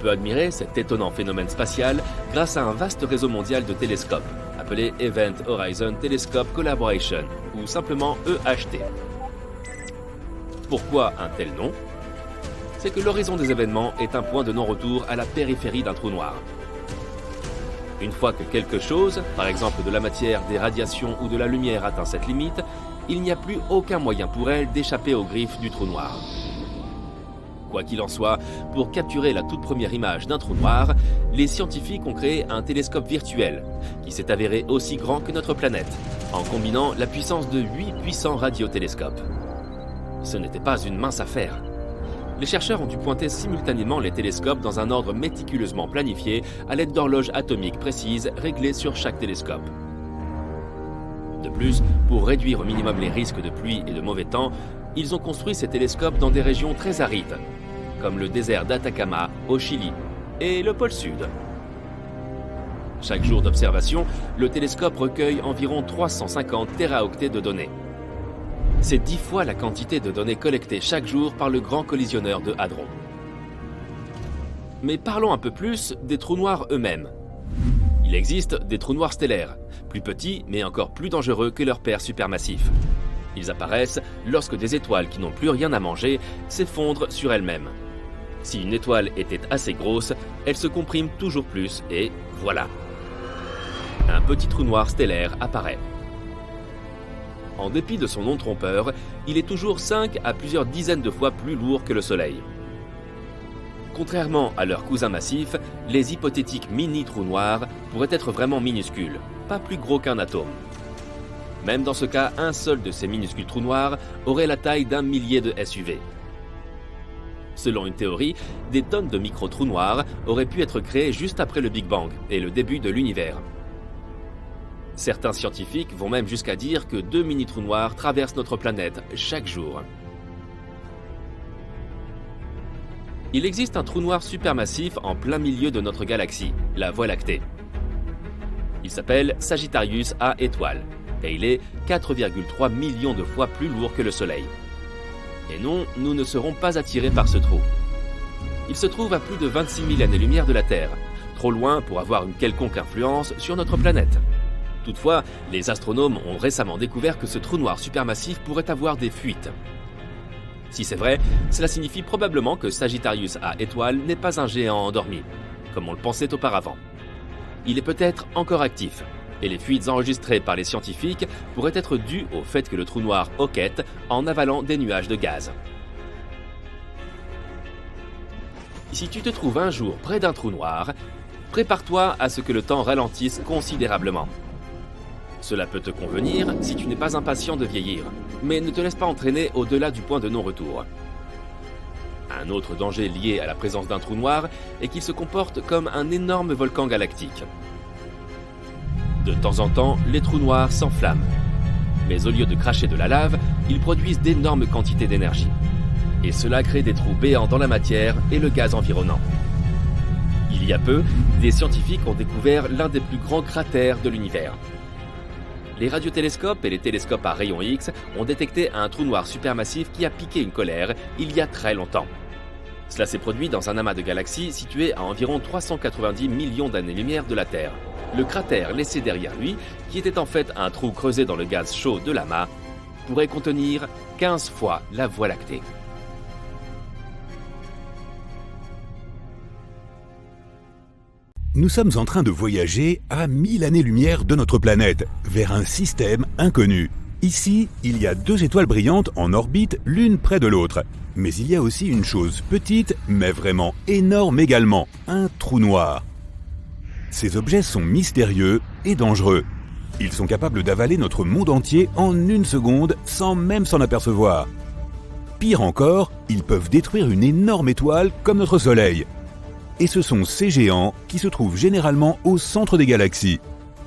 peut admirer cet étonnant phénomène spatial grâce à un vaste réseau mondial de télescopes, appelé Event Horizon Telescope Collaboration, ou simplement EHT. Pourquoi un tel nom ? C'est que l'horizon des événements est un point de non-retour à la périphérie d'un trou noir. Une fois que quelque chose, par exemple de la matière, des radiations ou de la lumière atteint cette limite, il n'y a plus aucun moyen pour elle d'échapper aux griffes du trou noir. Quoi qu'il en soit, pour capturer la toute première image d'un trou noir, les scientifiques ont créé un télescope virtuel, qui s'est avéré aussi grand que notre planète, en combinant la puissance de 8 puissants radiotélescopes. Ce n'était pas une mince affaire. Les chercheurs ont dû pointer simultanément les télescopes dans un ordre méticuleusement planifié à l'aide d'horloges atomiques précises réglées sur chaque télescope. De plus, pour réduire au minimum les risques de pluie et de mauvais temps, ils ont construit ces télescopes dans des régions très arides, comme le désert d'Atacama au Chili et le pôle Sud. Chaque jour d'observation, le télescope recueille environ 350 téraoctets de données. C'est 10 fois la quantité de données collectées chaque jour par le Grand Collisionneur de Hadron. Mais parlons un peu plus des trous noirs eux-mêmes. Il existe des trous noirs stellaires, plus petits mais encore plus dangereux que leurs pairs supermassifs. Ils apparaissent lorsque des étoiles qui n'ont plus rien à manger s'effondrent sur elles-mêmes. Si une étoile était assez grosse, elle se comprime toujours plus et voilà. Un petit trou noir stellaire apparaît. En dépit de son nom trompeur, il est toujours 5 à plusieurs dizaines de fois plus lourd que le Soleil. Contrairement à leurs cousins massifs, les hypothétiques mini-trous noirs pourraient être vraiment minuscules, pas plus gros qu'un atome. Même dans ce cas, un seul de ces minuscules trous noirs aurait la taille d'un millier de SUV. Selon une théorie, des tonnes de micro-trous noirs auraient pu être créés juste après le Big Bang et le début de l'univers. Certains scientifiques vont même jusqu'à dire que 2 mini-trous noirs traversent notre planète chaque jour. Il existe un trou noir supermassif en plein milieu de notre galaxie, la Voie lactée. Il s'appelle Sagittarius A étoile, et il est 4,3 millions de fois plus lourd que le Soleil. Et non, nous ne serons pas attirés par ce trou. Il se trouve à plus de 26 000 années-lumière de la Terre, trop loin pour avoir une quelconque influence sur notre planète. Toutefois, les astronomes ont récemment découvert que ce trou noir supermassif pourrait avoir des fuites. Si c'est vrai, cela signifie probablement que Sagittarius A étoile n'est pas un géant endormi, comme on le pensait auparavant. Il est peut-être encore actif, et les fuites enregistrées par les scientifiques pourraient être dues au fait que le trou noir hoquette en avalant des nuages de gaz. Si tu te trouves un jour près d'un trou noir, prépare-toi à ce que le temps ralentisse considérablement. Cela peut te convenir si tu n'es pas impatient de vieillir, mais ne te laisse pas entraîner au-delà du point de non-retour. Un autre danger lié à la présence d'un trou noir est qu'il se comporte comme un énorme volcan galactique. De temps en temps, les trous noirs s'enflamment. Mais au lieu de cracher de la lave, ils produisent d'énormes quantités d'énergie. Et cela crée des trous béants dans la matière et le gaz environnant. Il y a peu, des scientifiques ont découvert l'un des plus grands cratères de l'univers. Les radiotélescopes et les télescopes à rayons X ont détecté un trou noir supermassif qui a piqué une colère il y a très longtemps. Cela s'est produit dans un amas de galaxies situé à environ 390 millions d'années-lumière de la Terre. Le cratère laissé derrière lui, qui était en fait un trou creusé dans le gaz chaud de l'amas, pourrait contenir 15 fois la Voie lactée. Nous sommes en train de voyager à 1000 années-lumière de notre planète, vers un système inconnu. Ici, il y a 2 étoiles brillantes en orbite l'une près de l'autre. Mais il y a aussi une chose petite, mais vraiment énorme également, un trou noir. Ces objets sont mystérieux et dangereux. Ils sont capables d'avaler notre monde entier en 1 seconde sans même s'en apercevoir. Pire encore, ils peuvent détruire une énorme étoile comme notre Soleil. Et ce sont ces géants qui se trouvent généralement au centre des galaxies.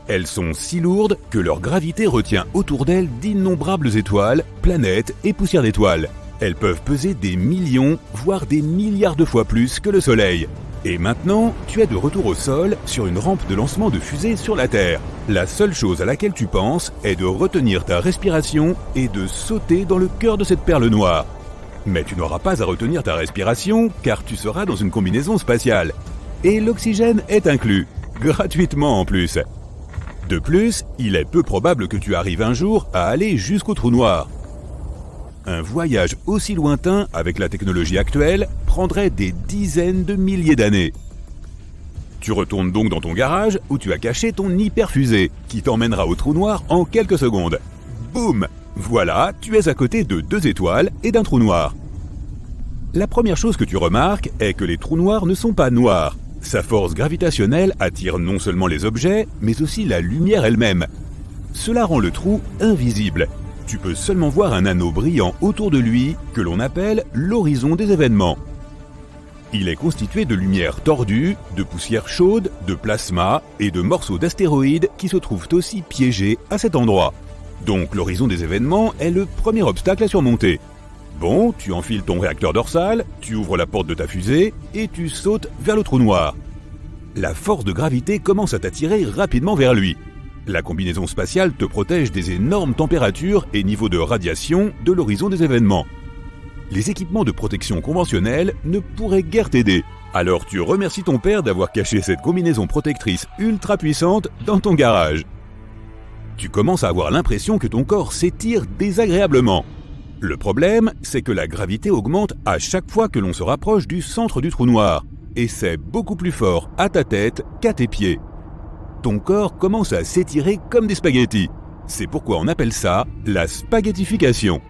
Elles sont si lourdes que leur gravité retient autour d'elles d'innombrables étoiles, planètes et poussières d'étoiles. Elles peuvent peser des millions, voire des milliards de fois plus que le Soleil. Et maintenant, tu es de retour au sol sur une rampe de lancement de fusée sur la Terre. La seule chose à laquelle tu penses est de retenir ta respiration et de sauter dans le cœur de cette perle noire. Mais tu n'auras pas à retenir ta respiration car tu seras dans une combinaison spatiale. Et l'oxygène est inclus, gratuitement en plus. De plus, il est peu probable que tu arrives un jour à aller jusqu'au trou noir. Un voyage aussi lointain avec la technologie actuelle prendrait des dizaines de milliers d'années. Tu retournes donc dans ton garage où tu as caché ton hyperfusée qui t'emmènera au trou noir en quelques secondes. Boum! Voilà, tu es à côté de 2 étoiles et d'un trou noir. La première chose que tu remarques est que les trous noirs ne sont pas noirs. Sa force gravitationnelle attire non seulement les objets, mais aussi la lumière elle-même. Cela rend le trou invisible. Tu peux seulement voir un anneau brillant autour de lui que l'on appelle l'horizon des événements. Il est constitué de lumière tordue, de poussière chaude, de plasma et de morceaux d'astéroïdes qui se trouvent aussi piégés à cet endroit. Donc l'horizon des événements est le premier obstacle à surmonter. Bon, tu enfiles ton réacteur dorsal, tu ouvres la porte de ta fusée et tu sautes vers le trou noir. La force de gravité commence à t'attirer rapidement vers lui. La combinaison spatiale te protège des énormes températures et niveaux de radiation de l'horizon des événements. Les équipements de protection conventionnels ne pourraient guère t'aider. Alors tu remercies ton père d'avoir caché cette combinaison protectrice ultra puissante dans ton garage. Tu commences à avoir l'impression que ton corps s'étire désagréablement. Le problème, c'est que la gravité augmente à chaque fois que l'on se rapproche du centre du trou noir, et c'est beaucoup plus fort à ta tête qu'à tes pieds. Ton corps commence à s'étirer comme des spaghettis. C'est pourquoi on appelle ça la spaghettification.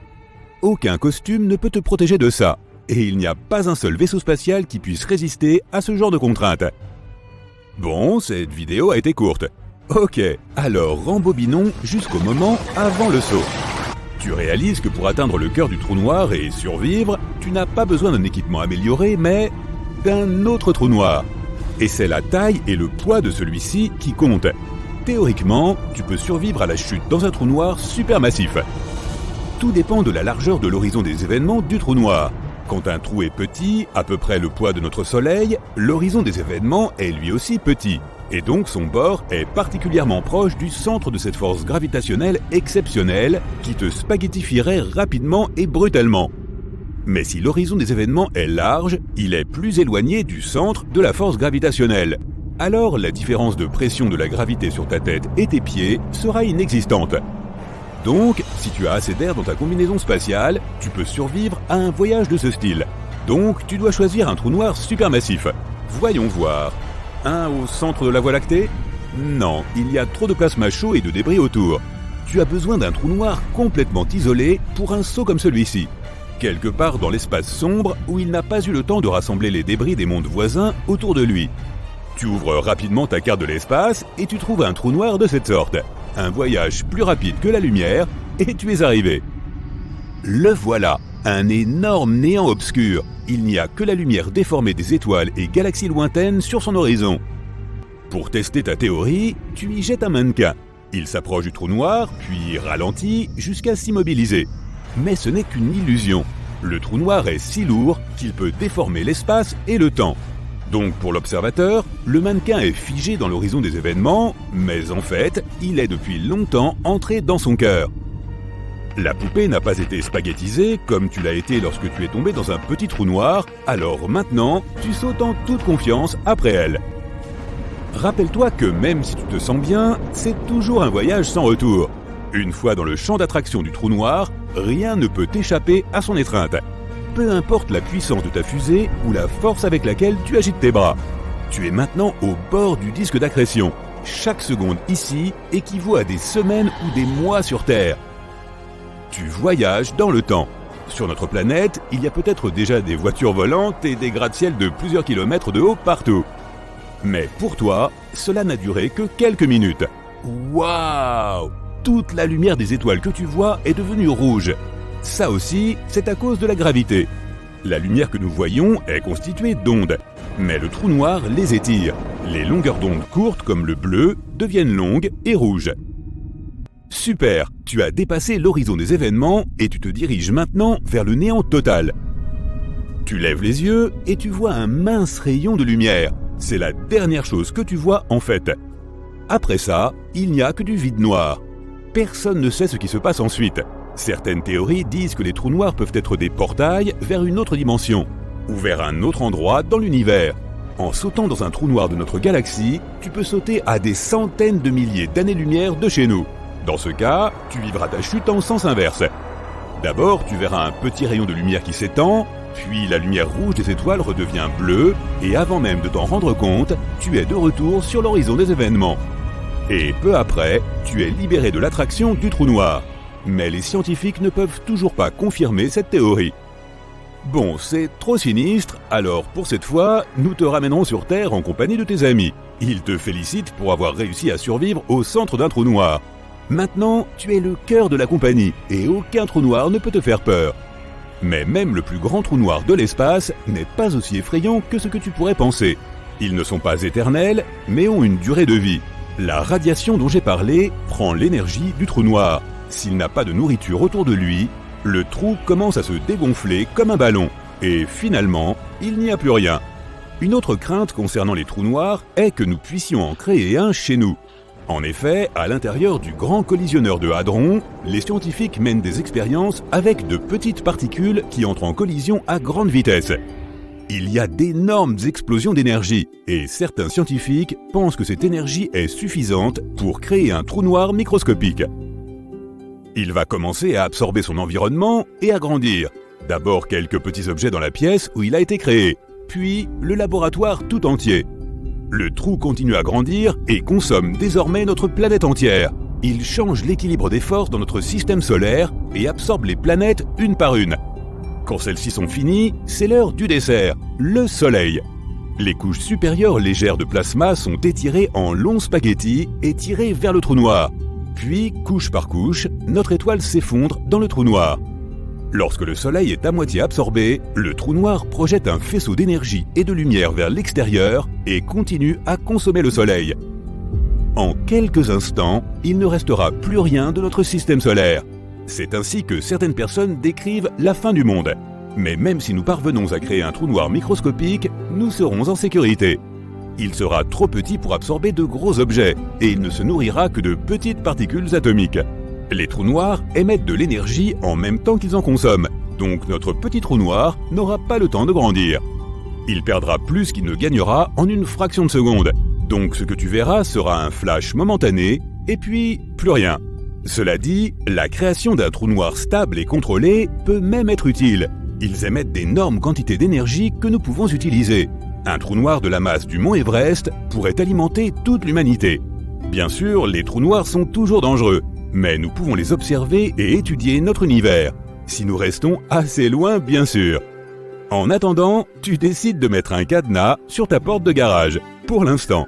Aucun costume ne peut te protéger de ça, et il n'y a pas un seul vaisseau spatial qui puisse résister à ce genre de contraintes. Bon, cette vidéo a été courte. Ok, alors rembobinons jusqu'au moment avant le saut. Tu réalises que pour atteindre le cœur du trou noir et survivre, tu n'as pas besoin d'un équipement amélioré, mais d'un autre trou noir. Et c'est la taille et le poids de celui-ci qui comptent. Théoriquement, tu peux survivre à la chute dans un trou noir supermassif. Tout dépend de la largeur de l'horizon des événements du trou noir. Quand un trou est petit, à peu près le poids de notre Soleil, l'horizon des événements est lui aussi petit. Et donc son bord est particulièrement proche du centre de cette force gravitationnelle exceptionnelle qui te spaghettifierait rapidement et brutalement. Mais si l'horizon des événements est large, il est plus éloigné du centre de la force gravitationnelle. Alors la différence de pression de la gravité sur ta tête et tes pieds sera inexistante. Donc, si tu as assez d'air dans ta combinaison spatiale, tu peux survivre à un voyage de ce style. Donc, tu dois choisir un trou noir supermassif. Voyons voir. Un au centre de la Voie lactée? Non, il y a trop de plasma chaud et de débris autour. Tu as besoin d'un trou noir complètement isolé pour un saut comme celui-ci. Quelque part dans l'espace sombre où il n'a pas eu le temps de rassembler les débris des mondes voisins autour de lui. Tu ouvres rapidement ta carte de l'espace et tu trouves un trou noir de cette sorte. Un voyage plus rapide que la lumière et tu es arrivé. Le voilà, un énorme néant obscur. Il n'y a que la lumière déformée des étoiles et galaxies lointaines sur son horizon. Pour tester ta théorie, tu y jettes un mannequin. Il s'approche du trou noir, puis ralentit jusqu'à s'immobiliser. Mais ce n'est qu'une illusion. Le trou noir est si lourd qu'il peut déformer l'espace et le temps. Donc pour l'observateur, le mannequin est figé dans l'horizon des événements, mais en fait, il est depuis longtemps entré dans son cœur. La poupée n'a pas été spaghettisée comme tu l'as été lorsque tu es tombé dans un petit trou noir, alors maintenant, tu sautes en toute confiance après elle. Rappelle-toi que même si tu te sens bien, c'est toujours un voyage sans retour. Une fois dans le champ d'attraction du trou noir, rien ne peut t'échapper à son étreinte. Peu importe la puissance de ta fusée ou la force avec laquelle tu agites tes bras. Tu es maintenant au bord du disque d'accrétion. Chaque seconde ici équivaut à des semaines ou des mois sur Terre. Tu voyages dans le temps. Sur notre planète, il y a peut-être déjà des voitures volantes et des gratte-ciel de plusieurs kilomètres de haut partout. Mais pour toi, cela n'a duré que quelques minutes. Waouh! Toute la lumière des étoiles que tu vois est devenue rouge. Ça aussi, c'est à cause de la gravité. La lumière que nous voyons est constituée d'ondes, mais le trou noir les étire. Les longueurs d'onde courtes comme le bleu deviennent longues et rouges. Super, tu as dépassé l'horizon des événements et tu te diriges maintenant vers le néant total. Tu lèves les yeux et tu vois un mince rayon de lumière. C'est la dernière chose que tu vois en fait. Après ça, il n'y a que du vide noir. Personne ne sait ce qui se passe ensuite. Certaines théories disent que les trous noirs peuvent être des portails vers une autre dimension, ou vers un autre endroit dans l'univers. En sautant dans un trou noir de notre galaxie, tu peux sauter à des centaines de milliers d'années-lumière de chez nous. Dans ce cas, tu vivras ta chute en sens inverse. D'abord, tu verras un petit rayon de lumière qui s'étend, puis la lumière rouge des étoiles redevient bleue, et avant même de t'en rendre compte, tu es de retour sur l'horizon des événements. Et peu après, tu es libéré de l'attraction du trou noir. Mais les scientifiques ne peuvent toujours pas confirmer cette théorie. Bon, c'est trop sinistre, alors pour cette fois, nous te ramènerons sur Terre en compagnie de tes amis. Ils te félicitent pour avoir réussi à survivre au centre d'un trou noir. Maintenant, tu es le cœur de la compagnie, et aucun trou noir ne peut te faire peur. Mais même le plus grand trou noir de l'espace n'est pas aussi effrayant que ce que tu pourrais penser. Ils ne sont pas éternels, mais ont une durée de vie. La radiation dont j'ai parlé prend l'énergie du trou noir. S'il n'a pas de nourriture autour de lui, le trou commence à se dégonfler comme un ballon. Et finalement, il n'y a plus rien. Une autre crainte concernant les trous noirs est que nous puissions en créer un chez nous. En effet, à l'intérieur du grand collisionneur de Hadron, les scientifiques mènent des expériences avec de petites particules qui entrent en collision à grande vitesse. Il y a d'énormes explosions d'énergie, et certains scientifiques pensent que cette énergie est suffisante pour créer un trou noir microscopique. Il va commencer à absorber son environnement et à grandir. D'abord quelques petits objets dans la pièce où il a été créé, puis le laboratoire tout entier. Le trou continue à grandir et consomme désormais notre planète entière. Il change l'équilibre des forces dans notre système solaire et absorbe les planètes une par une. Quand celles-ci sont finies, c'est l'heure du dessert, le Soleil. Les couches supérieures légères de plasma sont étirées en longs spaghettis et tirées vers le trou noir. Puis, couche par couche, notre étoile s'effondre dans le trou noir. Lorsque le Soleil est à moitié absorbé, le trou noir projette un faisceau d'énergie et de lumière vers l'extérieur et continue à consommer le Soleil. En quelques instants, il ne restera plus rien de notre système solaire. C'est ainsi que certaines personnes décrivent la fin du monde. Mais même si nous parvenons à créer un trou noir microscopique, nous serons en sécurité. Il sera trop petit pour absorber de gros objets et il ne se nourrira que de petites particules atomiques. Les trous noirs émettent de l'énergie en même temps qu'ils en consomment, donc notre petit trou noir n'aura pas le temps de grandir. Il perdra plus qu'il ne gagnera en une fraction de seconde, donc ce que tu verras sera un flash momentané et puis plus rien. Cela dit, la création d'un trou noir stable et contrôlé peut même être utile. Ils émettent d'énormes quantités d'énergie que nous pouvons utiliser. Un trou noir de la masse du mont Everest pourrait alimenter toute l'humanité. Bien sûr, les trous noirs sont toujours dangereux, mais nous pouvons les observer et étudier notre univers, si nous restons assez loin bien sûr. En attendant, tu décides de mettre un cadenas sur ta porte de garage, pour l'instant.